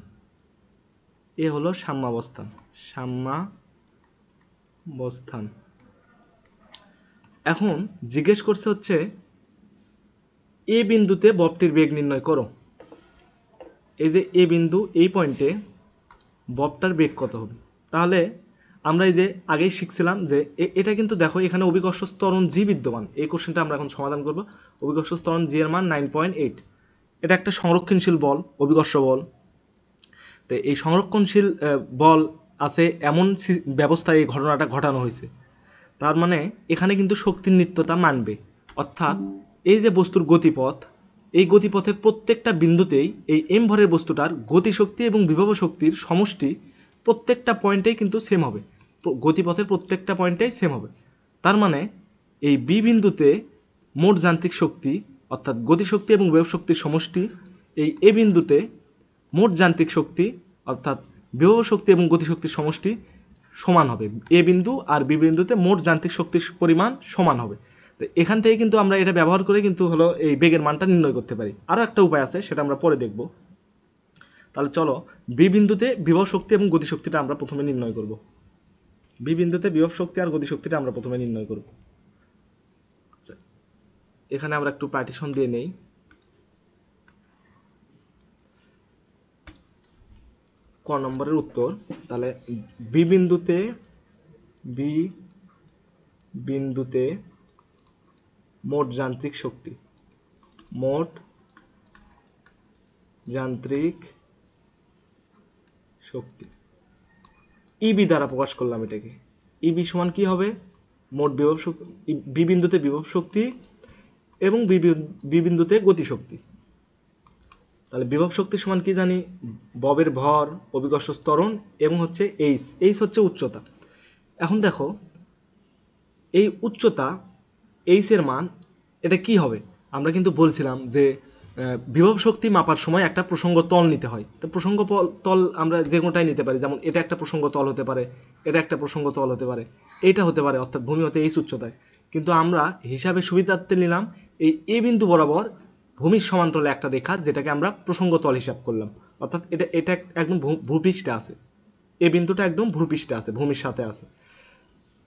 এ হলো সাম্যাবস্থান, সাম্যাবস্থান। এখন জিজ্ঞেস করছে হচ্ছে এ বিন্দুতে ববটির বেগ নির্ণয় করো। এই যে এ বিন্দু, এই পয়েন্টে ববটার বেগ কত হবে। তাহলে আমরা এই যে আগেই শিখছিলাম যে এটা কিন্তু দেখো, এখানে অভিকর্ষ ত্বরণ জি বিদ্যমান। এই কোশ্চেনটা আমরা এখন সমাধান করব। অভিকর্ষ ত্বরণ জি এর মান 9.8। এটা একটা সংরক্ষণশীল বল, অভিকর্ষ বল। তো এই সংরক্ষণশীল বল আছে এমন ব্যবস্থায় এই ঘটনাটা ঘটানো হয়েছে, তার মানে এখানে কিন্তু শক্তির নিত্যতা মানবে। অর্থাৎ এই যে বস্তুর গতিপথ, এই গতিপথের প্রত্যেকটা বিন্দুতেই এই এম ভরের বস্তুটার গতিশক্তি এবং বিভব শক্তির সমষ্টি প্রত্যেকটা পয়েন্টেই কিন্তু সেম হবে, গতিপথের প্রত্যেকটা পয়েন্টেই সেম হবে। তার মানে এই বি বিন্দুতে মোট যান্ত্রিক শক্তি অর্থাৎ গতিশক্তি এবং বিভব শক্তির সমষ্টি এই এ বিন্দুতে মোট যান্ত্রিক শক্তি অর্থাৎ বিভব শক্তি এবং গতিশক্তির সমষ্টি সমান হবে। এ বিন্দু আর বি বিন্দুতে মোট যান্ত্রিক শক্তির পরিমাণ সমান হবে। তো এখান থেকে কিন্তু আমরা এটা ব্যবহার করে কিন্তু হলো এই বেগের মানটা নির্ণয় করতে পারি। আরও একটা উপায় আছে, সেটা আমরা পরে দেখব। তাহলে চলো, বি বিন্দুতে বিভব শক্তি এবং গতিশক্তিটা আমরা প্রথমে নির্ণয় করব। বি বিন্দুতে বিভব শক্তি আর গতিশক্তিটা আমরা প্রথমে নির্ণয় করব। এখানে আমরা একটু পার্টিশন দিয়ে নেই। ক নম্বরের উত্তর। তাহলে বি বিন্দুতে মোট যান্ত্রিক শক্তি, মোট যান্ত্রিক শক্তি ইবি দ্বারা প্রকাশ করলাম এটাকে। ইবি সমান কি হবে, মোট বিভব শক্তি, বি বিন্দুতে বিভব শক্তি এবং বি বিন্দুতে গতিশক্তি। তাহলে বিভব শক্তি সমান কি জানি, ববের ভর, অভিকর্ষ ত্বরণ এবং হচ্ছে এইচ হচ্ছে উচ্চতা। এখন দেখো, এই উচ্চতা এইচ এর মান এটা কি হবে। আমরা কিন্তু বলছিলাম যে বিভব শক্তি মাপার সময় একটা প্রসঙ্গ তল নিতে হয়। তো প্রসঙ্গ তল আমরা যে কোনোটাই নিতে পারি, যেমন এটা একটা প্রসঙ্গ তল হতে পারে, এটা একটা প্রসঙ্গ তল হতে পারে, এইটা হতে পারে, অর্থাৎ ভূমি হতে এইচ উচ্চতায়। কিন্তু আমরা হিসাবে সুবিধার্থে নিলাম এই এ বিন্দু বরাবর ভূমির সমান্তরালে একটা রেখা, যেটাকে আমরা প্রসঙ্গ তল হিসাব করলাম। অর্থাৎ এটা একদম ভূপৃষ্ঠে আছে, এ বিন্দুটা একদম ভূপৃষ্ঠে আছে, ভূমির সাথে আছে।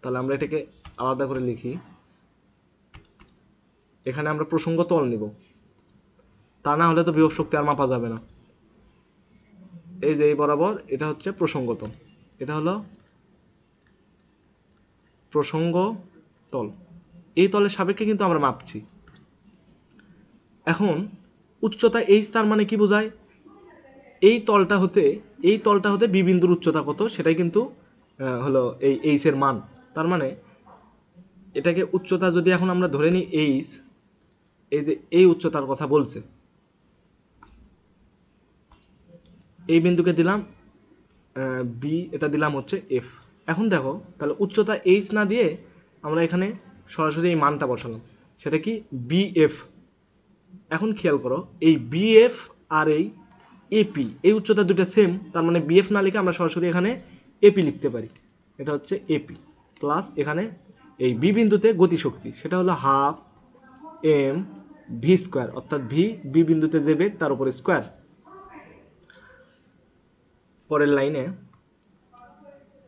তাহলে আমরা এটাকে আলাদা করে লিখি, এখানে আমরা প্রসঙ্গ তল নিব, তা না হলে তো বিভব শক্তি আর মাপা যাবে না। এই যে এই বরাবর এটা হচ্ছে প্রসঙ্গ তল, এটা হলো প্রসঙ্গ তল। এই তলের সাপেক্ষে কিন্তু আমরা মাপছি। এখন উচ্চতা এইচ, তার মানে কি বোঝায়, এই তলটা হতে বি বিন্দুর উচ্চতা কত সেটাই কিন্তু হলো এই এইচ এর মান। তার মানে এটাকে উচ্চতা যদি এখন আমরা ধরে নিই এইচ, এই যে এই উচ্চতার কথা বলছে, এই বিন্দুকে দিলাম বি, এটা দিলাম হচ্ছে এফ। এখন দেখো তাহলে উচ্চতা এইচ না দিয়ে আমরা এখানে সরাসরি এই মানটা বসালাম, সেটা কি বিএফ। এখন খেয়াল করো এই বিএফ আর এই এপি, এই উচ্চতা দুটো সেম, তার মানে বিএফ না লিখে আমরা সরাসরি এখানে এপি লিখতে পারি। এটা হচ্ছে এপি প্লাস এখানে এই বি বিন্দুতে গতিশক্তি সেটা হলো হাফ এম ভি স্কোয়ার, অর্থাৎ ভি বি বিন্দুতে যে বেগ তার উপরে স্কোয়ার। পরের লাইনে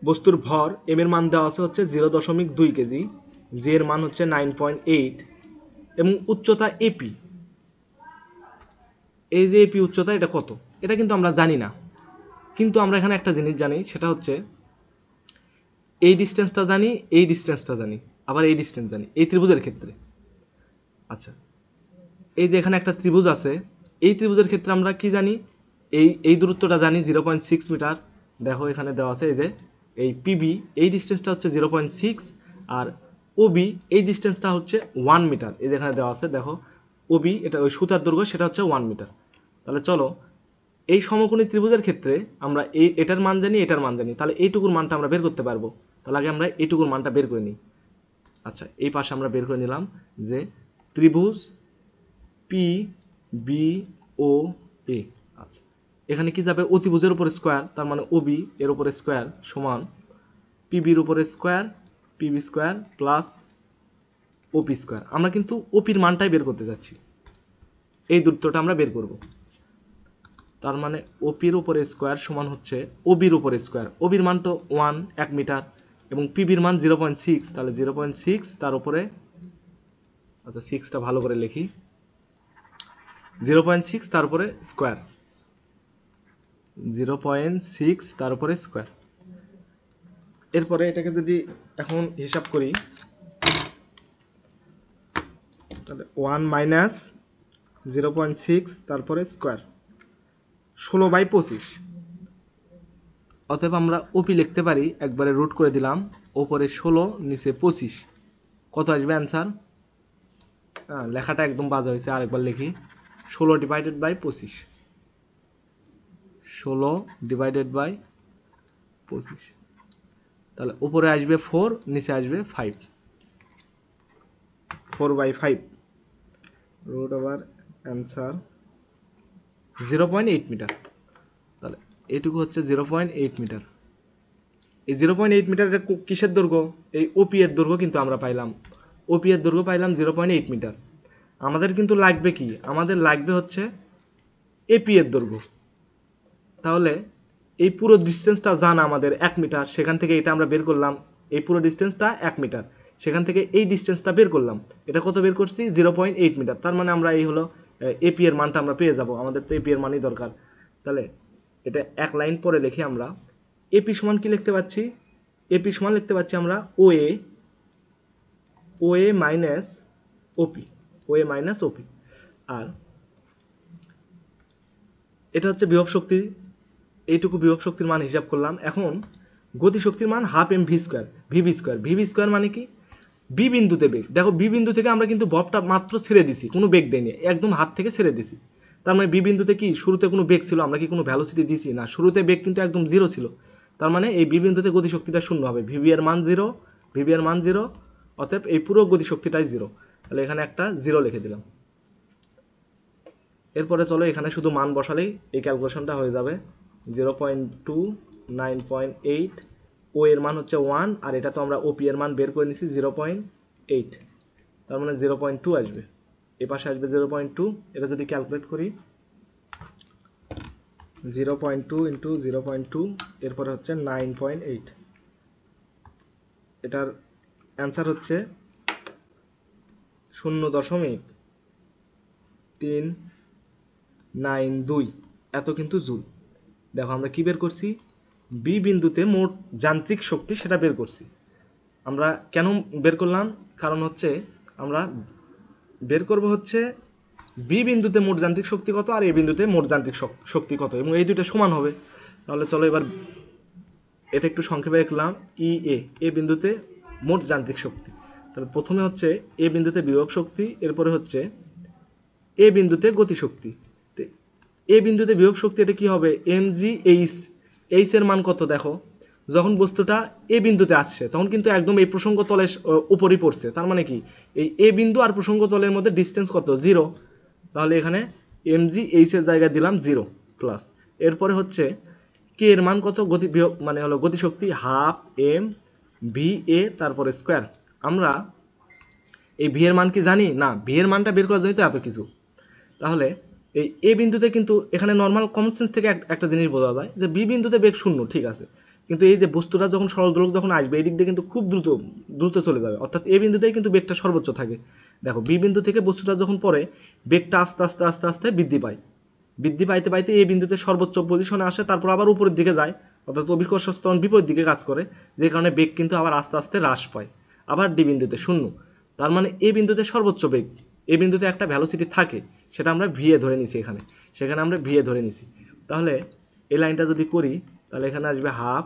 বস্তুর ভর এম এর মান দেওয়া আছে হচ্ছে 0.2 কেজি, জি এর মান হচ্ছে 9.8 এবং উচ্চতা এপি। এই যে এপি উচ্চতা এটা কত, এটা কিন্তু আমরা জানি না, কিন্তু আমরা এখানে একটা জিনিস জানি, সেটা হচ্ছে এই ডিস্টেন্সটা জানি, এই ডিস্টেন্সটা জানি, আবার এই ডিস্টেন্স জানি এই ত্রিভুজের ক্ষেত্রে। আচ্ছা, এই যে এখানে একটা ত্রিভুজ আছে, এই ত্রিভুজের ক্ষেত্রে আমরা কি জানি, এই দূরত্বটা জানি 0.6 মিটার। দেখো এখানে দেওয়া আছে এই যে এই পিবি, এই ডিস্টেন্সটা হচ্ছে 0.6, আর ওবি এই ডিস্টেন্সটা হচ্ছে 1 মিটার। এই যে এখানে দেওয়া আছে দেখো ওবি, এটা ওই সুতার দৈর্ঘ্য সেটা হচ্ছে 1 মিটার। তাহলে চলো এই সমকোণী ত্রিভুজের ক্ষেত্রে আমরা এটার মান জানি, এটার মান জানি, তাহলে এইটুকুর মানটা আমরা বের করতে পারবো। তাহলে আগে আমরা এইটুকুর মানটা বের করে নিই। আচ্ছা, এই পাশে আমরা বের করে নিলাম যে ত্রিভুজ পি বি ও এ। আচ্ছা, এখানে কি যাবে অতিভুজের উপরে স্কোয়ার, তার মানে ওবি এর উপরে স্কোয়ার সমান পিবির উপরে স্কোয়ার, পিবি স্কোয়ার প্লাস ওপি স্কোয়ার। আমরা কিন্তু ওপির মানটাই বের করতে যাচ্ছি, এই দূরত্বটা আমরা বের করব। তার মানে ওপির উপরে স্কোয়ার সমান হচ্ছে ওবির উপরে স্কোয়ার, ওবির মান তো 1 মিটার এবং পিবির মান 0.6, তাহলে 0.6 তার উপরে, আচ্ছা 6টা ভালো করে লিখি, 0.6 তার উপরে স্কোয়ার, 0.6 তার উপরে স্কোয়ার। এরপরে এটাকে যদি এখন হিসাব করি তাহলে 1 মাইনাস 0.6 তারপরে স্কোয়ার 16/25। অতএব আমরা ওপি লিখতে পারি, একবারে রুট করে দিলাম, ওপরে 16 নিচে 25, কত আসবে অ্যান্সার? লেখাটা একদম বাজে হয়েছে, আরেকবার লিখি, 16/25, 16/25, তাহলে উপরে আসবে 4, নিচে আসবে 5, 4/5 রুট ওভার অ্যান্সার 0.8 মিটার। তাহলে এইটুকু হচ্ছে 0.8 মিটার। এই 0.8 মিটার এটা কিসের দৈর্ঘ্য? এই ওপি এর দৈর্ঘ্য কিন্তু আমরা পাইলাম, ওপি এর দৈর্ঘ্য পাইলাম 0.8 মিটার। আমাদের কিন্তু লাগবে কি, আমাদের লাগবে হচ্ছে এপি এর দৈর্ঘ্য। তাহলে এই পুরো ডিস্টেন্সটা জানা আমাদের 1 মিটার, সেখান থেকে এটা আমরা বের করলাম, এই পুরো ডিস্টেন্সটা 1 মিটার, সেখান থেকে এই ডিস্টেন্সটা বের করলাম, এটা কত বের করছি 0.8 মিটার। তার মানে আমরা এই হলো এপি এর মানটা আমরা পেয়ে যাব, আমাদের তো এপি এর মানই দরকার। তাহলে এটা এক লাইন পরে লিখি আমরা, এপি সমান কি লিখতে পাচ্ছি, এপি সমান লিখতে পাচ্ছি আমরা ওএ মাইনাস ওপি, ওএ মাইনাস ওপি। আর এটা হচ্ছে বিভব শক্তি, এইটুকু বিভব শক্তির মান হিসাব করলাম। এখন গতিশক্তির মান half m v square, v v square, v v square মানে কি, বি বিন্দুতে বেগ। দেখো বি বিন্দু থেকে আমরা কিন্তু ববটা মাত্র ছেড়ে দিছি, কোনো বেগ দেয়নি, একদম হাত থেকে ছেড়ে দিছি। তার মানে বি বিন্দুতে কি শুরুতে কোনো বেগ ছিল, আমরা কি কোনো ভ্যালোসিটি দিছি না, শুরুতে বেগ কিন্তু একদম 0 ছিল। তার মানে এই বি বিন্দুতে গতিশক্তিটা শূন্য হবে, ভিভি এর মান 0, ভিভি এর মান 0, অতএব এই পুরো গতিশক্তিটাই 0। তাহলে এখানে একটা 0 লিখে দিলাম। এরপরে চলো এখানে শুধু মান বসালেই এই ক্যালকুলেশনটা হয়ে যাবে। 0.2, 9.8, ও এর মান হচ্ছে 1, আর এটা তো আমরা ওপি এর মান বের করে নিছি 0.8, তার মানে 0.2 আসবে, এ পাশে আসবে 0.2। এটা যদি ক্যালকুলেট করি 0.2 ইন্টু 0.2, এরপরে হচ্ছে 9.8, এটার অ্যান্সার হচ্ছে 0.392, এত কিন্তু জুল। দেখো আমরা কি বের করছি, বি বিন্দুতে মোট যান্ত্রিক শক্তি সেটা বের করছি। আমরা কেন বের করলাম, কারণ হচ্ছে আমরা বের করব হচ্ছে বি বিন্দুতে মোট যান্ত্রিক শক্তি কত আর এ বিন্দুতে মোট যান্ত্রিক শক্তি কত, এবং এই দুটো সমান হবে। তাহলে চলো এবার এটা একটু সংক্ষেপে লিখলাম, এ বিন্দুতে মোট যান্ত্রিক শক্তি। তাহলে প্রথমে হচ্ছে এ বিন্দুতে বিভব শক্তি, এরপরে হচ্ছে এ বিন্দুতে গতিশক্তি। এ বিন্দুতে বিভব শক্তি এটা কি হবে, এমজিএইচ, এইচ এর মান কত দেখো, যখন বস্তুটা এ বিন্দুতে আসছে তখন কিন্তু একদম এই প্রসঙ্গ তলের উপরই পড়ছে, তার মানে কি এই এ বিন্দু আর প্রসঙ্গ তলের মধ্যে ডিস্টেন্স কত, 0। তাহলে এখানে mg এইচ এর জায়গায় দিলাম 0 প্লাস। এরপরে হচ্ছে কে এর মান কত, গতি মানে হলো গতিশক্তি হাফ এম ভি এ তারপরে স্কোয়ার। আমরা এই ভি এর মান কি জানি না, ভি এর মানটা বের করার জন্য তো এত কিছু। তাহলে এই এ বিন্দুতে কিন্তু এখানে নর্মাল কমন সেন্স থেকে একটা জিনিস বোঝা যায় যে বি বিন্দুতে বেগ শূন্য, ঠিক আছে, কিন্তু এই যে বস্তুটা যখন সরল দোলক যখন আসবে এই দিক দিয়ে কিন্তু খুব দ্রুত দ্রুত চলে যাবে, অর্থাৎ এ বিন্দুতেই কিন্তু বেগটা সর্বোচ্চ থাকে। দেখো বি বিন্দু থেকে বস্তুটা যখন পড়ে বেগটা আস্তে আস্তে আস্তে আস্তে বৃদ্ধি পায়, বৃদ্ধি পাইতে পাইতে এই বিন্দুতে সর্বোচ্চ পজিশনে আসে, তারপর আবার উপরের দিকে যায়, অর্থাৎ অভিকর্ষ ত্বরণ বিপরীত দিকে কাজ করে, যে কারণে বেগ কিন্তু আবার আস্তে আস্তে হ্রাস পায়, আবার ডি বিন্দুতে শূন্য। তার মানে এ বিন্দুতে সর্বোচ্চ বেগ, এ বিন্দুতে একটা ভ্যালোসিটি থাকে, সেটা আমরা ভিএ ধরে নিছি এখানে, সেখানে আমরা ভিএ ধরে নিছি। তাহলে এই লাইনটা যদি করি তাহলে এখানে আসবে হাফ,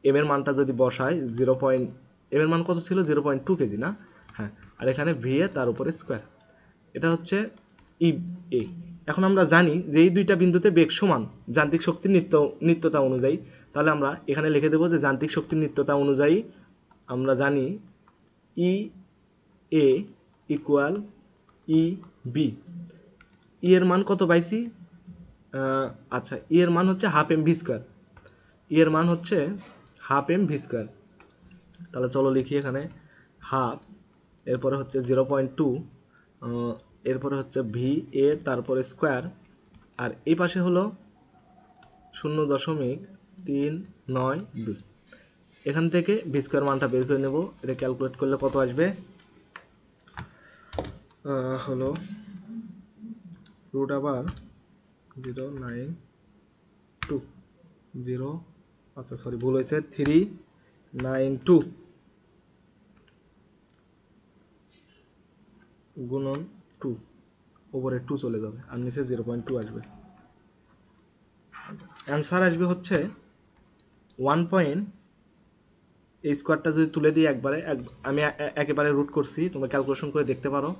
এম এর মানটা যদি বসাই এম এর মান কত ছিল 0.2 কেজি না, হ্যাঁ, আর এখানে ভিএ তার উপরে স্কোয়ার, এটা হচ্ছে ই এ। এখন আমরা জানি যে এই দুইটা বিন্দুতে বেগ সমান যান্ত্রিক শক্তির নিত্যতা অনুযায়ী, তাহলে আমরা এখানে লিখে দেবো যে যান্ত্রিক শক্তির নিত্যতা অনুযায়ী আমরা জানি ই এ ইকুয়াল ই বি। ই এর মান কত পাইছি, আচ্ছা ই এর মান হচ্ছে হাফ এম ভি স্কোয়ার, ই এর মান হচ্ছে হাফ এম ভি স্কোয়ার। তাহলে চলো লিখি এখানে হাফ, এরপরে হচ্ছে 0.2, এরপরে হচ্ছে ভি এ তারপরে স্কোয়ার, আর এই পাশে হলো 0.392। এখান থেকে ভি স্কোয়ার মানটা বের করে নেব, এটা ক্যালকুলেট করলে কত আসবে, হলো রুট আবার 0.920, আচ্ছা সরি ভুল হয়েছে, 392 গুণন 2, ওপরে 2 চলে যাবে আর নিচে 0.2 আসবে। অ্যান্সার আসবে হচ্ছে 1 এই স্কোয়ারটা যদি তুলে দিই একবারে, আমি একেবারে রুট করছি, তোমরা ক্যালকুলেশন করে দেখতে পারো,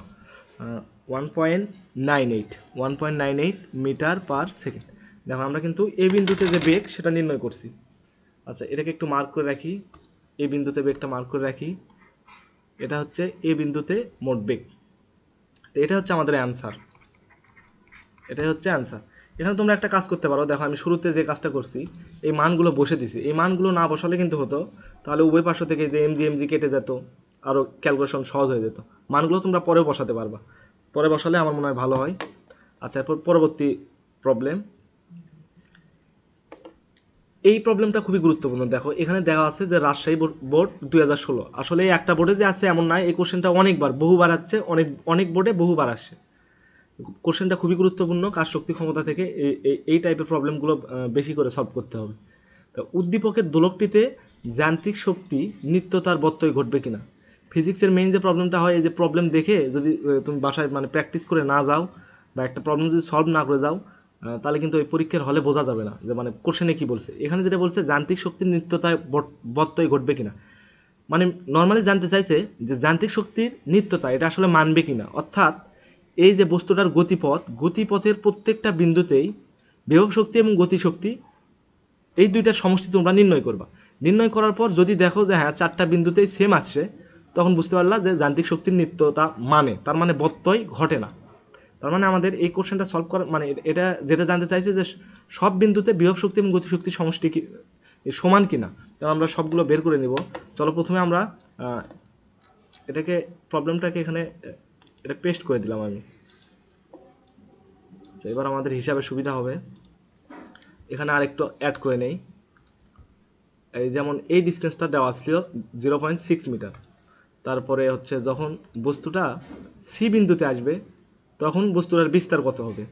1.98 মিটার পার সেকেন্ড। দেখো আমরা কিন্তু এই বিন্দুতে যে বেগ সেটা নির্ণয় করছি। আচ্ছা এটাকে একটু মার্ক করে রাখি, এই বিন্দুতে বেগটা মার্ক করে রাখি, এটা হচ্ছে এই বিন্দুতে মোট বেগ, তো এটা হচ্ছে আমাদের অ্যান্সার, এটাই হচ্ছে অ্যান্সার। এখানে তোমরা একটা কাজ করতে পারো, দেখো আমি শুরুতে যে কাজটা করছি এই মানগুলো বসে দিছি, এই মানগুলো না বসালে কিন্তু হতো, তাহলে উভয় পার্শ্ব থেকে যে এমজি কেটে যেত, আরও ক্যালকুলেশন সহজ হয়ে যেত। মানগুলো তোমরা পরেও বসাতে পারবা, পরে বসালে আমার মনে হয় ভালো হয়। আচ্ছা এরপর পরবর্তী প্রবলেম, এই প্রবলেমটা খুবই গুরুত্বপূর্ণ। দেখো এখানে দেওয়া আছে যে রাজশাহী বোর্ড 2016, আসলে এই একটা বোর্ডে যে আছে এমন নয়, এই কোশ্চেনটা বহুবার আসছে, অনেক বোর্ডে বহুবার আসছে। কোশ্চেনটা খুবই গুরুত্বপূর্ণ, কাজ শক্তি ক্ষমতা থেকে এই টাইপের প্রবলেমগুলো বেশি করে সলভ করতে হবে। তো উদ্দীপকের দোলকটিতে যান্ত্রিক শক্তি নিত্যতার ব্যত্যয় ঘটবে কিনা। ফিজিক্সের মেইন যে প্রবলেমটা হয়, এই যে প্রবলেম দেখে যদি তুমি বাসায় মানে প্র্যাকটিস করে না যাও বা একটা প্রবলেম যদি সলভ না করে যাও, তাহলে কিন্তু ওই পরীক্ষার হলে বোঝা যাবে না যে মানে কোশ্চেনে কী বলছে। এখানে যেটা বলছে যান্ত্রিক শক্তির নিত্যতায় ব্যত্যয় ঘটবে কিনা, মানে নর্মালি জানতে চাইছে যে যান্ত্রিক শক্তির নিত্যতা এটা আসলে মানবে কিনা, অর্থাৎ এই যে বস্তুটার গতিপথের প্রত্যেকটা বিন্দুতেই বিভব শক্তি এবং গতিশক্তি এই দুইটার সমষ্টি তোমরা নির্ণয় করবা। নির্ণয় করার পর যদি দেখো যে হ্যাঁ চারটা বিন্দুতেই সেম আসছে, তখন বুঝতে পারলা যে যান্ত্রিক শক্তির নিত্যতা মানে, তার মানে ব্যত্যয় ঘটে না। তার মানে আমাদের এই কোশ্চেনটা সলভ করা মানে এটা যেটা জানতে চাইছে যে সব বিন্দুতে বিভব শক্তি এবং গতিশক্তির সমষ্টি কি সমান কিনা, তাহলে আমরা সবগুলো বের করে নেব। চলো প্রথমে আমরা প্রবলেমটাকে এখানে এটা পেস্ট করে দিলাম আমি। আচ্ছা এবার আমাদের হিসাবে সুবিধা হবে, এখানে আরেকটু অ্যাড করে নেই। এই যেমন এই ডিস্টেন্সটা দেওয়া ছিল 0.6 মিটার, তারপরে হচ্ছে যখন বস্তুটা সি বিন্দুতে আসবে তখন বস্তুটার বিস্তার কত হবে,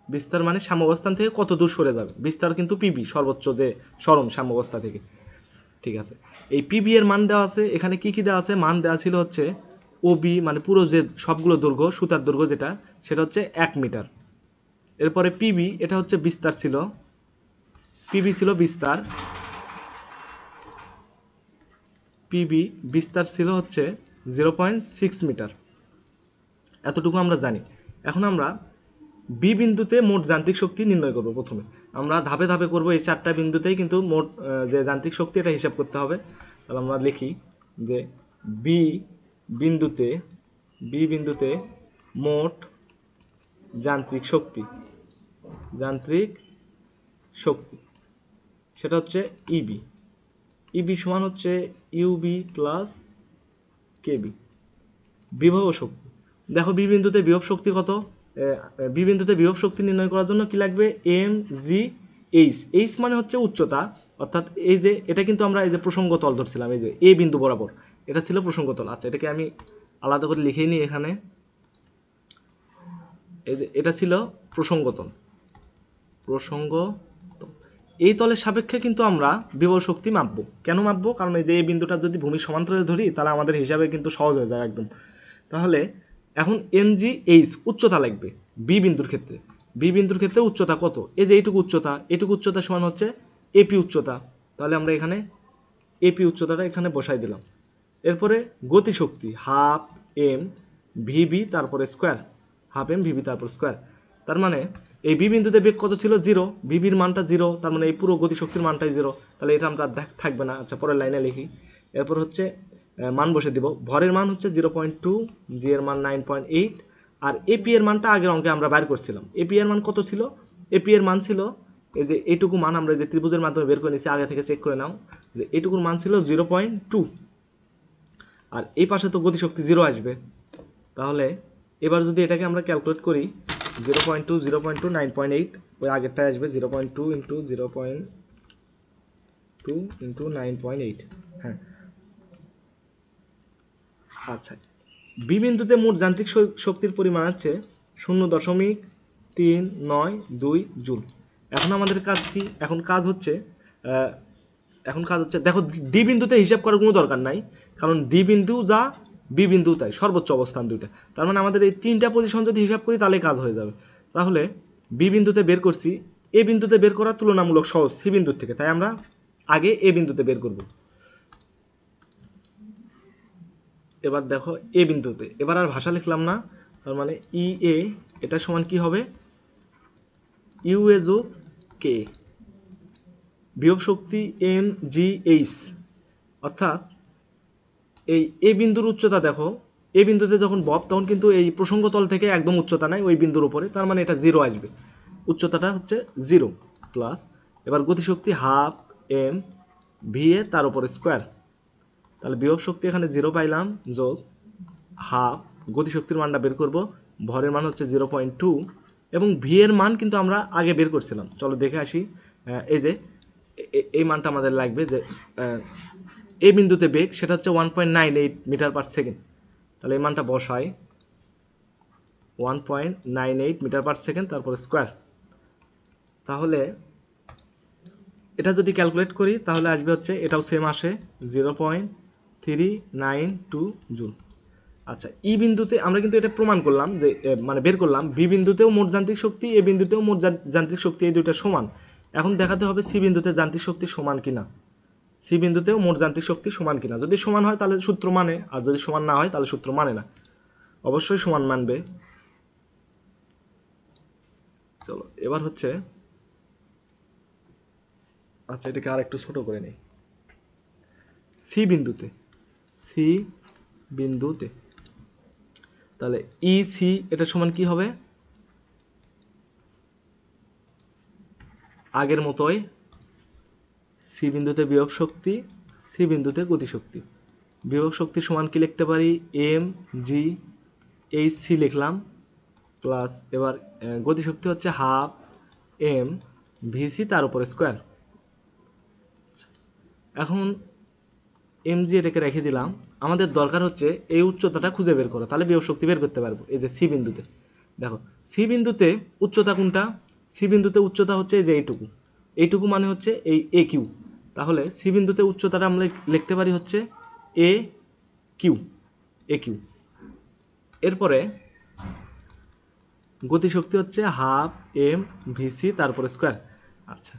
বিস্তার মানে সাম্যাবস্থান থেকে কত দূর সরে যাবে, বিস্তার কিন্তু পিবি সর্বোচ্চ যে সরণ সাম্যাবস্থা থেকে, ঠিক আছে। এই পিবি এর মান দেওয়া আছে, এখানে কি কি দেওয়া আছে, মান দেওয়া ছিল হচ্ছে ওবি মানে পুরো যে সবগুলো দৈর্ঘ্য সুতার দৈর্ঘ্য যেটা সেটা হচ্ছে 1 মিটার। এরপরে পিবি এটা হচ্ছে বিস্তার ছিল, পিবি ছিল বিস্তার, পিবি বিস্তার ছিল হচ্ছে 0.6 মিটার, এতটুকু আমরা জানি। এখন আমরা বি বিন্দুতে মোট যান্ত্রিক শক্তি নির্ণয় করব প্রথমে। আমরা ধাপে ধাপে করব, এই 4টা বিন্দুতেই কিন্তু মোট যে যান্ত্রিক শক্তি এটা হিসাব করতে হবে। তাহলে আমরা লিখি যে বি বিন্দুতে মোট যান্ত্রিক শক্তি সেটা হচ্ছে ইবি সমান হচ্ছে ইউবি প্লাস কেবি। বিভব শক্তি, দেখো বি বিন্দুতে বিভব শক্তি কত? বি বিন্দুতে বিভব শক্তি নির্ণয় করার জন্য কি লাগবে? এম জি এইচ মানে হচ্ছে উচ্চতা, অর্থাৎ এই যে এটা কিন্তু আমরা এই যে প্রসঙ্গ তল ধরছিলাম, এই যে এ বিন্দু বরাবর এটা ছিল প্রসঙ্গ তল। আচ্ছা, এটাকে আমি আলাদা করে লিখেই নিই এখানে। এই যে এটা ছিল প্রসঙ্গ তল। এই তলের সাপেক্ষে কিন্তু আমরা বিভব শক্তি মাপবো। কেন মাপবো? কারণ এই যে এই বিন্দুটা যদি ভূমির সমান্তরালে ধরি তাহলে আমাদের হিসাবে কিন্তু সহজ হয়ে যায় একদম। তাহলে এখন এমজিএইচ উচ্চতা লাগবে বি বিন্দুর ক্ষেত্রে উচ্চতা কত? এই যে এইটুকু উচ্চতা সমান হচ্ছে এপি উচ্চতা। তাহলে আমরা এখানে এপি উচ্চতাটা এখানে বসাই দিলাম। এরপরে গতিশক্তি হাফ এম ভিবি তারপরে স্কোয়ার, তার মানে এই বি বিন্দুতে বেগ কত ছিল? 0। ভিবির মানটা 0, তার মানে এই পুরো গতিশক্তির মানটাই 0। তাহলে এটা আমরা থাকবে না। আচ্ছা, পরের লাইনে লিখি। এরপর হচ্ছে মান বসে দিব। ভরের মান হচ্ছে 0.2, জি এর মান 9.8, আর এপি এর মানটা আগের অঙ্কে আমরা বাইর করছিলাম। এপি এর মান কত ছিল? এপি এর মান ছিল এই যে এইটুকু মান আমরা যে ত্রিভুজের মাধ্যমে বের করে নিয়েছি, আগে থেকে চেক করে নাও যে এইটুকুর মান ছিল 0.2, আর এই পাশে তো গতিশক্তি 0 আসবে। তাহলে এবার যদি এটাকে আমরা ক্যালকুলেট করি, 0.2 9.8, ওই আগেরটাই আসবে 0.2 ইন্টু 0.2 ইন্টু 9.8। হ্যাঁ, আচ্ছা, বি বিন্দুতে মোট যান্ত্রিক শক্তির পরিমাণ হচ্ছে 0.392 জুল। এখন আমাদের কাজ কি? এখন কাজ হচ্ছে দেখো ডি বিন্দুতে হিসাব করার কোনো দরকার নাই, কারণ ডি বিন্দু যা বি বিন্দু তাই, সর্বোচ্চ অবস্থান দুইটা। তার মানে আমাদের এই 3টা পজিশন যদি হিসাব করি তাহলে কাজ হয়ে যাবে। তাহলে বি বিন্দুতে বের করছি, এ বিন্দুতে বের করা তুলনামূলক সহজ সি বিন্দুর থেকে, তাই আমরা আগে এ বিন্দুতে বের করব। এবার দেখো এ বিন্দুতে, এবার আর ভাষা লিখলাম না, তার মানে ই এ এটা সমান কি হবে? ইউ এ যোগ কে, বিভব শক্তি এম জি এইচ, অর্থাৎ এই এ বিন্দুর উচ্চতা দেখো, এ বিন্দুতে যখন বব তখন কিন্তু এই প্রসঙ্গ তল থেকে একদম উচ্চতা নাই ওই বিন্দুর উপরে, তার মানে এটা 0 আসবে, উচ্চতাটা হচ্ছে 0 প্লাস। এবার গতিশক্তি হাফ এম ভি এ তার উপরে স্কোয়ার, তাহলে বিভব শক্তি এখানে 0 পাইলাম, যোগ হাফ গতিশক্তির মানটা বের করব, ভরের মান হচ্ছে 0.2, এবং ভি এর মান কিন্তু আমরা আগে বের করছিলাম। চলো দেখে আসি। এই যে এই মানটা আমাদের লাগবে, যে এই বিন্দুতে বেগ সেটা হচ্ছে 1.98 মিটার পার সেকেন্ড। তাহলে এই মানটা বসাই, 1.98 মিটার পার সেকেন্ড তারপর স্কোয়ার। তাহলে এটা যদি ক্যালকুলেট করি তাহলে আসবে হচ্ছে, এটাও সেম আসে 0.392 জুল। আচ্ছা, ই বিন্দুতে আমরা কিন্তু এটা প্রমাণ করলাম যে মানে বের করলাম বি বিন্দুতেও মোট যান্ত্রিক শক্তি, এ বিন্দুতেও মোট যান্ত্রিক শক্তি, এই দুইটা সমান। এখন দেখাতে হবে সি বিন্দুতে যান্ত্রিক শক্তি সমান কিনা, সি বিন্দুতেও মোট যান্ত্রিক শক্তি সমান কিনা। যদি সমান হয় তাহলে সূত্র মানে, আর যদি সমান না হয় তাহলে সূত্র মানে না। অবশ্যই সমান মানবে। চলো এবার হচ্ছে, আচ্ছা এটাকে আর একটু ছোট করে নেই। সি বিন্দুতে তাহলে ই সি এটা সমান কি হবে? আগের মতোই সি বিন্দুতে বিভব শক্তি, সি বিন্দুতে গতিশক্তি। বিভব শক্তি সমান কি লিখতে পারি? এম জি এইচ সি লিখলাম, প্লাস এবার গতিশক্তি হচ্ছে হাফ এম ভিসি তার উপরে স্কোয়ার। এখন এম জি এটাকে রেখে দিলাম। আমাদের দরকার হচ্ছে এই উচ্চতাটা খুঁজে বের করা, তাহলে বিভব শক্তি বের করতে পারবো। এই যে সি বিন্দুতে দেখো, সি বিন্দুতে উচ্চতা কোনটা? সি বিন্দুতে উচ্চতা হচ্ছে এই যে এইটুকু মানে হচ্ছে এই এ কিউ। তাহলে সি বিন্দুতে উচ্চতাটা আমরা লিখতে পারি হচ্ছে এ কিউ। এরপরে গতিশক্তি হচ্ছে হাফ এম ভিসি তারপরে স্কোয়ার। আচ্ছা,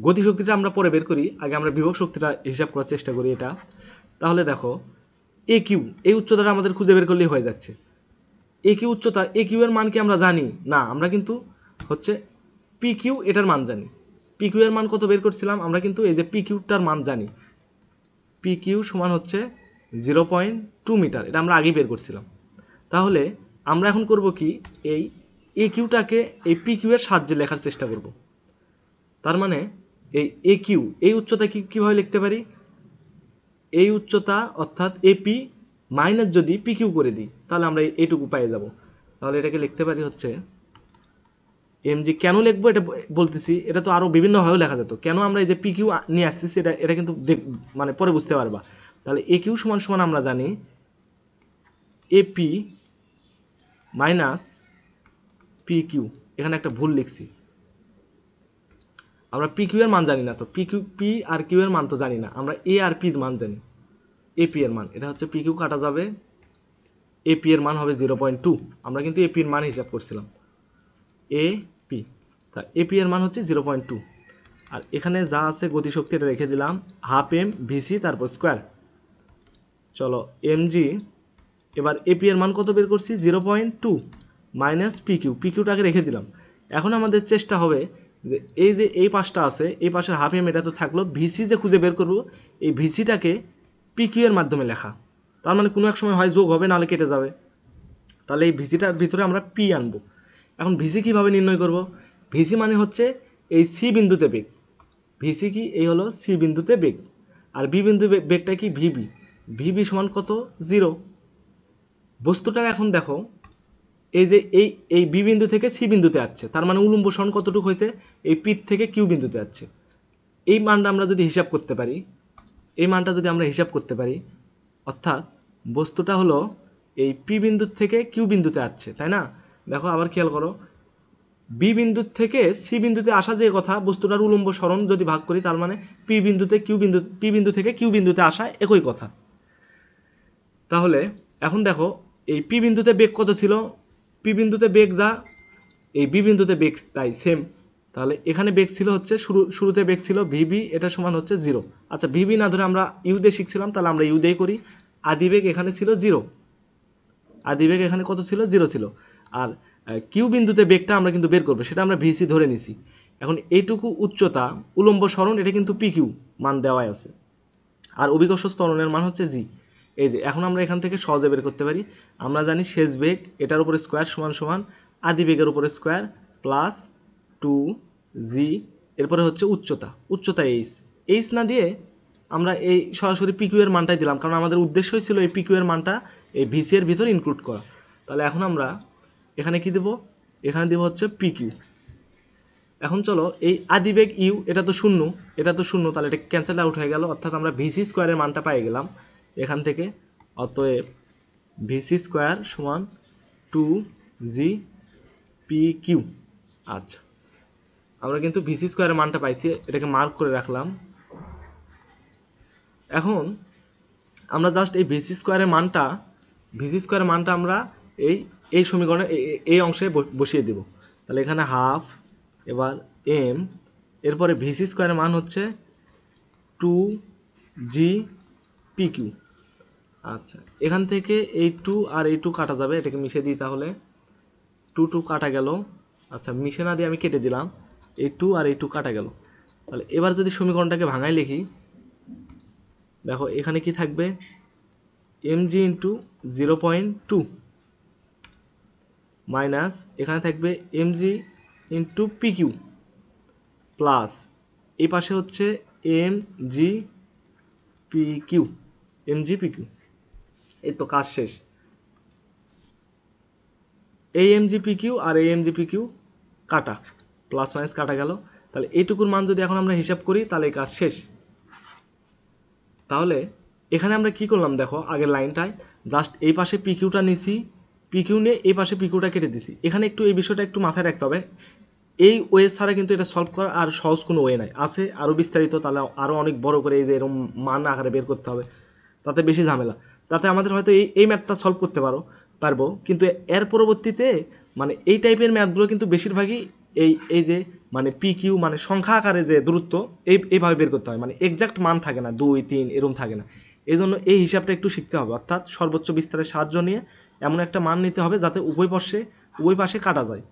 গতিশক্তিটা আমরা পরে বের করি, আগে আমরা বিভব শক্তিটা হিসাব করার চেষ্টা করি এটা। তাহলে দেখো এ কিউ, এই উচ্চতাটা আমাদের খুঁজে বের করলেই হয়ে যাচ্ছে। এ কিউ উচ্চতা, এ কিউ এর মান কি আমরা জানি? না, আমরা কিন্তু হচ্ছে পি কিউ এটার মান জানি। পি কিউ এর মান কত বের করছিলাম আমরা, কিন্তু এই যে পি কিউটার মান জানি, পি কিউ সমান হচ্ছে 0.2 মিটার, এটা আমরা আগেই বের করছিলাম। তাহলে আমরা এখন করব কি, এই এ কিউটাকে এই পি কিউ এর সাহায্যে লেখার চেষ্টা করব। তার মানে এই এ কিউ, এই উচ্চতা কীভাবে লিখতে পারি, এই উচ্চতা অর্থাৎ এপি মাইনাস যদি পি কিউ করে দিই তাহলে আমরা এইটুকু পেয়ে যাব। তাহলে এটাকে লিখতে পারি হচ্ছে এমজি। কেন লিখবো এটা বলতেছি, এটা তো আরও বিভিন্নভাবেও লেখা যেত, কেন আমরা এই যে পি কিউ নিয়ে আসতেছি এটা কিন্তু মানে পরে বুঝতে পারবা। তাহলে এ কিউ সমান সমান আমরা জানি এপি মাইনাস পি কিউ। এখানে একটা ভুল লিখছি, আমরা পি কিউ এর মান জানি না, তো পি আর কিউ এর মান তো জানি না, আমরা এ আর পির মান জানি। এপি এর মান এটা হচ্ছে পি কিউ কাটা যাবে, এপি এর মান হবে 0.2। আমরা কিন্তু এপি এর মান হিসাব করছিলাম, এপি, তা এপি এর মান হচ্ছে 0.2। আর এখানে যা আছে গতিশক্তি এটা রেখে দিলাম, হাফ এম ভিসি তারপর স্কোয়ার। চলো এমজি, এবার এপি এর মান কত বের করছি 0.2 মাইনাস পি কিউটাকে রেখে দিলাম। এখন আমাদের চেষ্টা হবে যে এই পাশটা আছে, এই পাশের হাফ এম এটা তো থাকলো, ভিসি যে খুঁজে বের করবো, এই ভিসিটাকে পি কিউ এর মাধ্যমে লেখা। তার মানে কোনো এক সময় হয় যোগ হবে, নাহলে কেটে যাবে। তাহলে এই ভিসিটার ভিতরে আমরা পি আনবো। এখন ভিসি কীভাবে নির্ণয় করব, ভিসি মানে হচ্ছে এই সি বিন্দুতে বেগ, ভিসি কি এই হলো সি বিন্দুতে বেগ, আর বি বিন্দু বেগটা কি ভিবি, ভিবি সমান কত 0। বস্তুটার এখন দেখো এই যে এই বি বিন্দু থেকে সি বিন্দুতে আসছে, তার মানে উলম্ব সরণ কতটুকু হয়েছে, এই পি থেকে কিউ বিন্দুতে আসছে। এই মানটা আমরা যদি হিসাব করতে পারি, এই মানটা যদি আমরা হিসাব করতে পারি, অর্থাৎ বস্তুটা হলো এই পি বিন্দুর থেকে কিউ বিন্দুতে আসছে, তাই না। দেখো আবার খেয়াল করো, বি বিন্দুর থেকে সি বিন্দুতে আসা যে কথা, বস্তুটার উলম্ব সরণ যদি ভাগ করি, তার মানে পি বিন্দু থেকে কিউ বিন্দুতে আসা একই কথা। তাহলে এখন দেখো এই পি বিন্দুতে বেগ কত ছিল, পি বিন্দুতে বেগ যা, এই বি বিন্দুতে বেগ তাই সেম। তাহলে এখানে বেগ ছিল হচ্ছে শুরুতে বেগ ছিল ভিবি, এটা সমান হচ্ছে 0। আচ্ছা ভিবি না ধরে আমরা ইউ দিয়ে শিখছিলাম, তাহলে আমরা ইউ দিয়ে করি। আদি বেগ এখানে ছিল 0, আদি বেগ এখানে কত ছিল 0 ছিল। আর কিউ বিন্দুতে বেগটা আমরা কিন্তু বের করবো, সেটা আমরা ভিসি ধরে নিছি। এখন এইটুকু উচ্চতা উলম্ব সরণ, এটা কিন্তু পি কিউ মান দেওয়াই আছে, আর অভিকর্ষ ত্বরণের মান হচ্ছে জি। এই যে এখন আমরা এখান থেকে সহজে বের করতে পারি, আমরা জানি শেষ বেগ এটার উপরে স্কোয়ার সমান সমান আদি বেগের উপরে স্কোয়ার প্লাস 2g, এরপরে হচ্ছে উচ্চতা এইচ না দিয়ে আমরা এই সরাসরি পিকিউ এর মানটাই দিলাম, কারণ আমাদের উদ্দেশ্যই ছিল এই পিকিউ এর মানটা এই ভিসি এর ভিতর ইনক্লুড করা। তাহলে এখন আমরা এখানে কি দেব, এখানে দেব হচ্ছে পিকিউ। এখন চলো এই আদিবেগ ইউ এটা তো শূন্য, তাহলে এটা ক্যান্সেল আউট হয়ে গেল, অর্থাৎ আমরা ভিসি স্কোয়ারের মানটা পেয়ে গেলাম এখান থেকে। অতএব ভিসি স্কোয়ার সমান 2g পি কিউ। আচ্ছা আমরা কিন্তু ভিসি স্কোয়ারের মানটা পাইছি, এটাকে মার্ক করে রাখলাম। এখন আমরা জাস্ট এই ভিসি স্কোয়ারের মানটা আমরা এই সমীকরণে এই অংশে বসিয়ে দেব। তাহলে এখানে হাফ, এবার এম, এরপরে ভিসি স্কোয়ারের মান হচ্ছে 2g পি কিউ। আচ্ছা এখান থেকে এই 2 আর এই 2 কাটা যাবে, এটাকে মিশিয়ে দিই, তাহলে 2 কাটা গেল। আচ্ছা মিশে না দিয়ে আমি কেটে দিলাম, এই 2 আর এই 2 কাটা গেল। তাহলে এবার যদি সমীকরণটাকে ভাঙাই লিখি, দেখো এখানে কি থাকবে, mg ইন্টু 0.2 মাইনাস এখানে থাকবে mg into p q plus এই পাশে হচ্ছে mg পি কিউ, এই তো কাজ শেষ। এই এমজি পি কিউ আর এই এমজি পি কিউ কাটা, প্লাস মাইনাস কাটা গেল। তাহলে এইটুকুর মান যদি এখন আমরা হিসাব করি তাহলে এই কাজ শেষ। তাহলে এখানে আমরা কি করলাম দেখো, আগের লাইনটায় জাস্ট এই পাশে পি কিউটা নিছি, পি কিউ নিয়ে এই পাশে পি কিউটা কেটে দিছি। এখানে একটু এই বিষয়টা একটু মাথায় রাখতে হবে, এই ওয়ে ছাড়া কিন্তু এটা সলভ করার আর সহজ কোনো ওয়ে নাই, আছে আরও বিস্তারিত, তাহলে আরও অনেক বড় করে এই যে এরকম মান আকারে বের করতে হবে, তাতে বেশি ঝামেলা। তাতে আমাদের হয়তো এই ম্যাথটা সলভ করতে পারবো, কিন্তু এর পরবর্তীতে মানে এই টাইপের ম্যাথগুলো কিন্তু বেশিরভাগই এই যে মানে পি কিউ মানে সংখ্যা আকারে যে দূরত্ব এইভাবে বের করতে হয়, মানে এক্সাক্ট মান থাকে না, 2 3 এরকম থাকে না। এই জন্য এই হিসাবটা একটু শিখতে হবে, অর্থাৎ সর্বোচ্চ বিস্তারের সাহায্য নিয়ে এমন একটা মান নিতে হবে যাতে উভয় পাশে কাটা যায়।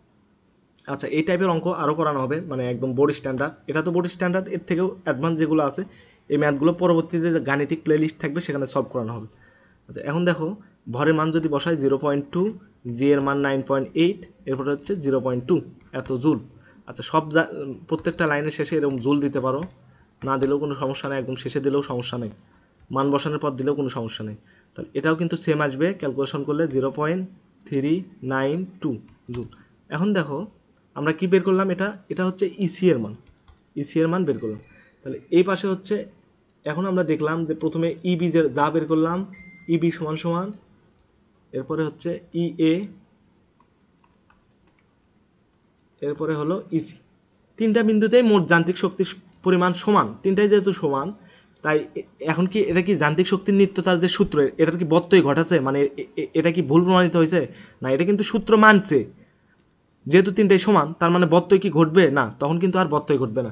আচ্ছা, এই টাইপের অঙ্ক আরও করানো হবে, মানে একদম বোর্ড স্ট্যান্ডার্ড। এটা তো বোর্ড স্ট্যান্ডার্ড, এর থেকেও অ্যাডভান্স যেগুলো আছে এই ম্যাথগুলো পরবর্তীতে যে গাণিতিক প্লে লিস্ট থাকবে সেখানে সলভ করানো হবে। আচ্ছা, এখন দেখো ভরের মান যদি বসাই 0.2, জি এর মান 9.8, এরপরে হচ্ছে 0.2 এত জুল। আচ্ছা, প্রত্যেকটা লাইনের শেষে এরকম জুল দিতে পারো, না দিলেও কোনো সমস্যা নেই, একদম শেষে দিলেও সমস্যা নেই, মান বসানোর পর দিলেও কোনো সমস্যা নেই। তাহলে এটাও কিন্তু সেম আসবে, ক্যালকুলেশন করলে 0.392 জুল। এখন দেখো আমরা কি বের করলাম, এটা এটা হচ্ছে ইসি এর মান, ইসি এর মান বের করলাম। তাহলে এই পাশে হচ্ছে, এখন আমরা দেখলাম যে প্রথমে ইবি যা বের করলাম, ইবি সমান সমান, এরপরে হচ্ছে ইএ, এরপরে হলো ইসি। তিনটা বিন্দুতেই মোট যান্ত্রিক শক্তির পরিমাণ সমান, তিনটাই যেহেতু সমান, তাই এখন কি এটা কি যান্ত্রিক শক্তির নিত্যতার যে সূত্র, এটার কি ব্যত্যয় ঘটাচ্ছে, মানে এটা কি ভুল প্রমাণিত হয়েছে? না, এটা কিন্তু সূত্র মানছে। যেহেতু তিনটাই সমান, তার মানে ব্যত্যয় কি ঘটবে? না, তখন কিন্তু আর ব্যত্যয় ঘটবে না।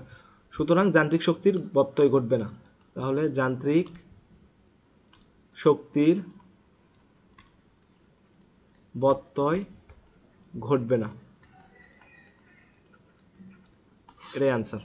সুতরাং যান্ত্রিক শক্তির ব্যত্যয় ঘটবে না। তাহলে যান্ত্রিক শক্তির ব্যত্যয় ঘটবে না, এটাই আনসার।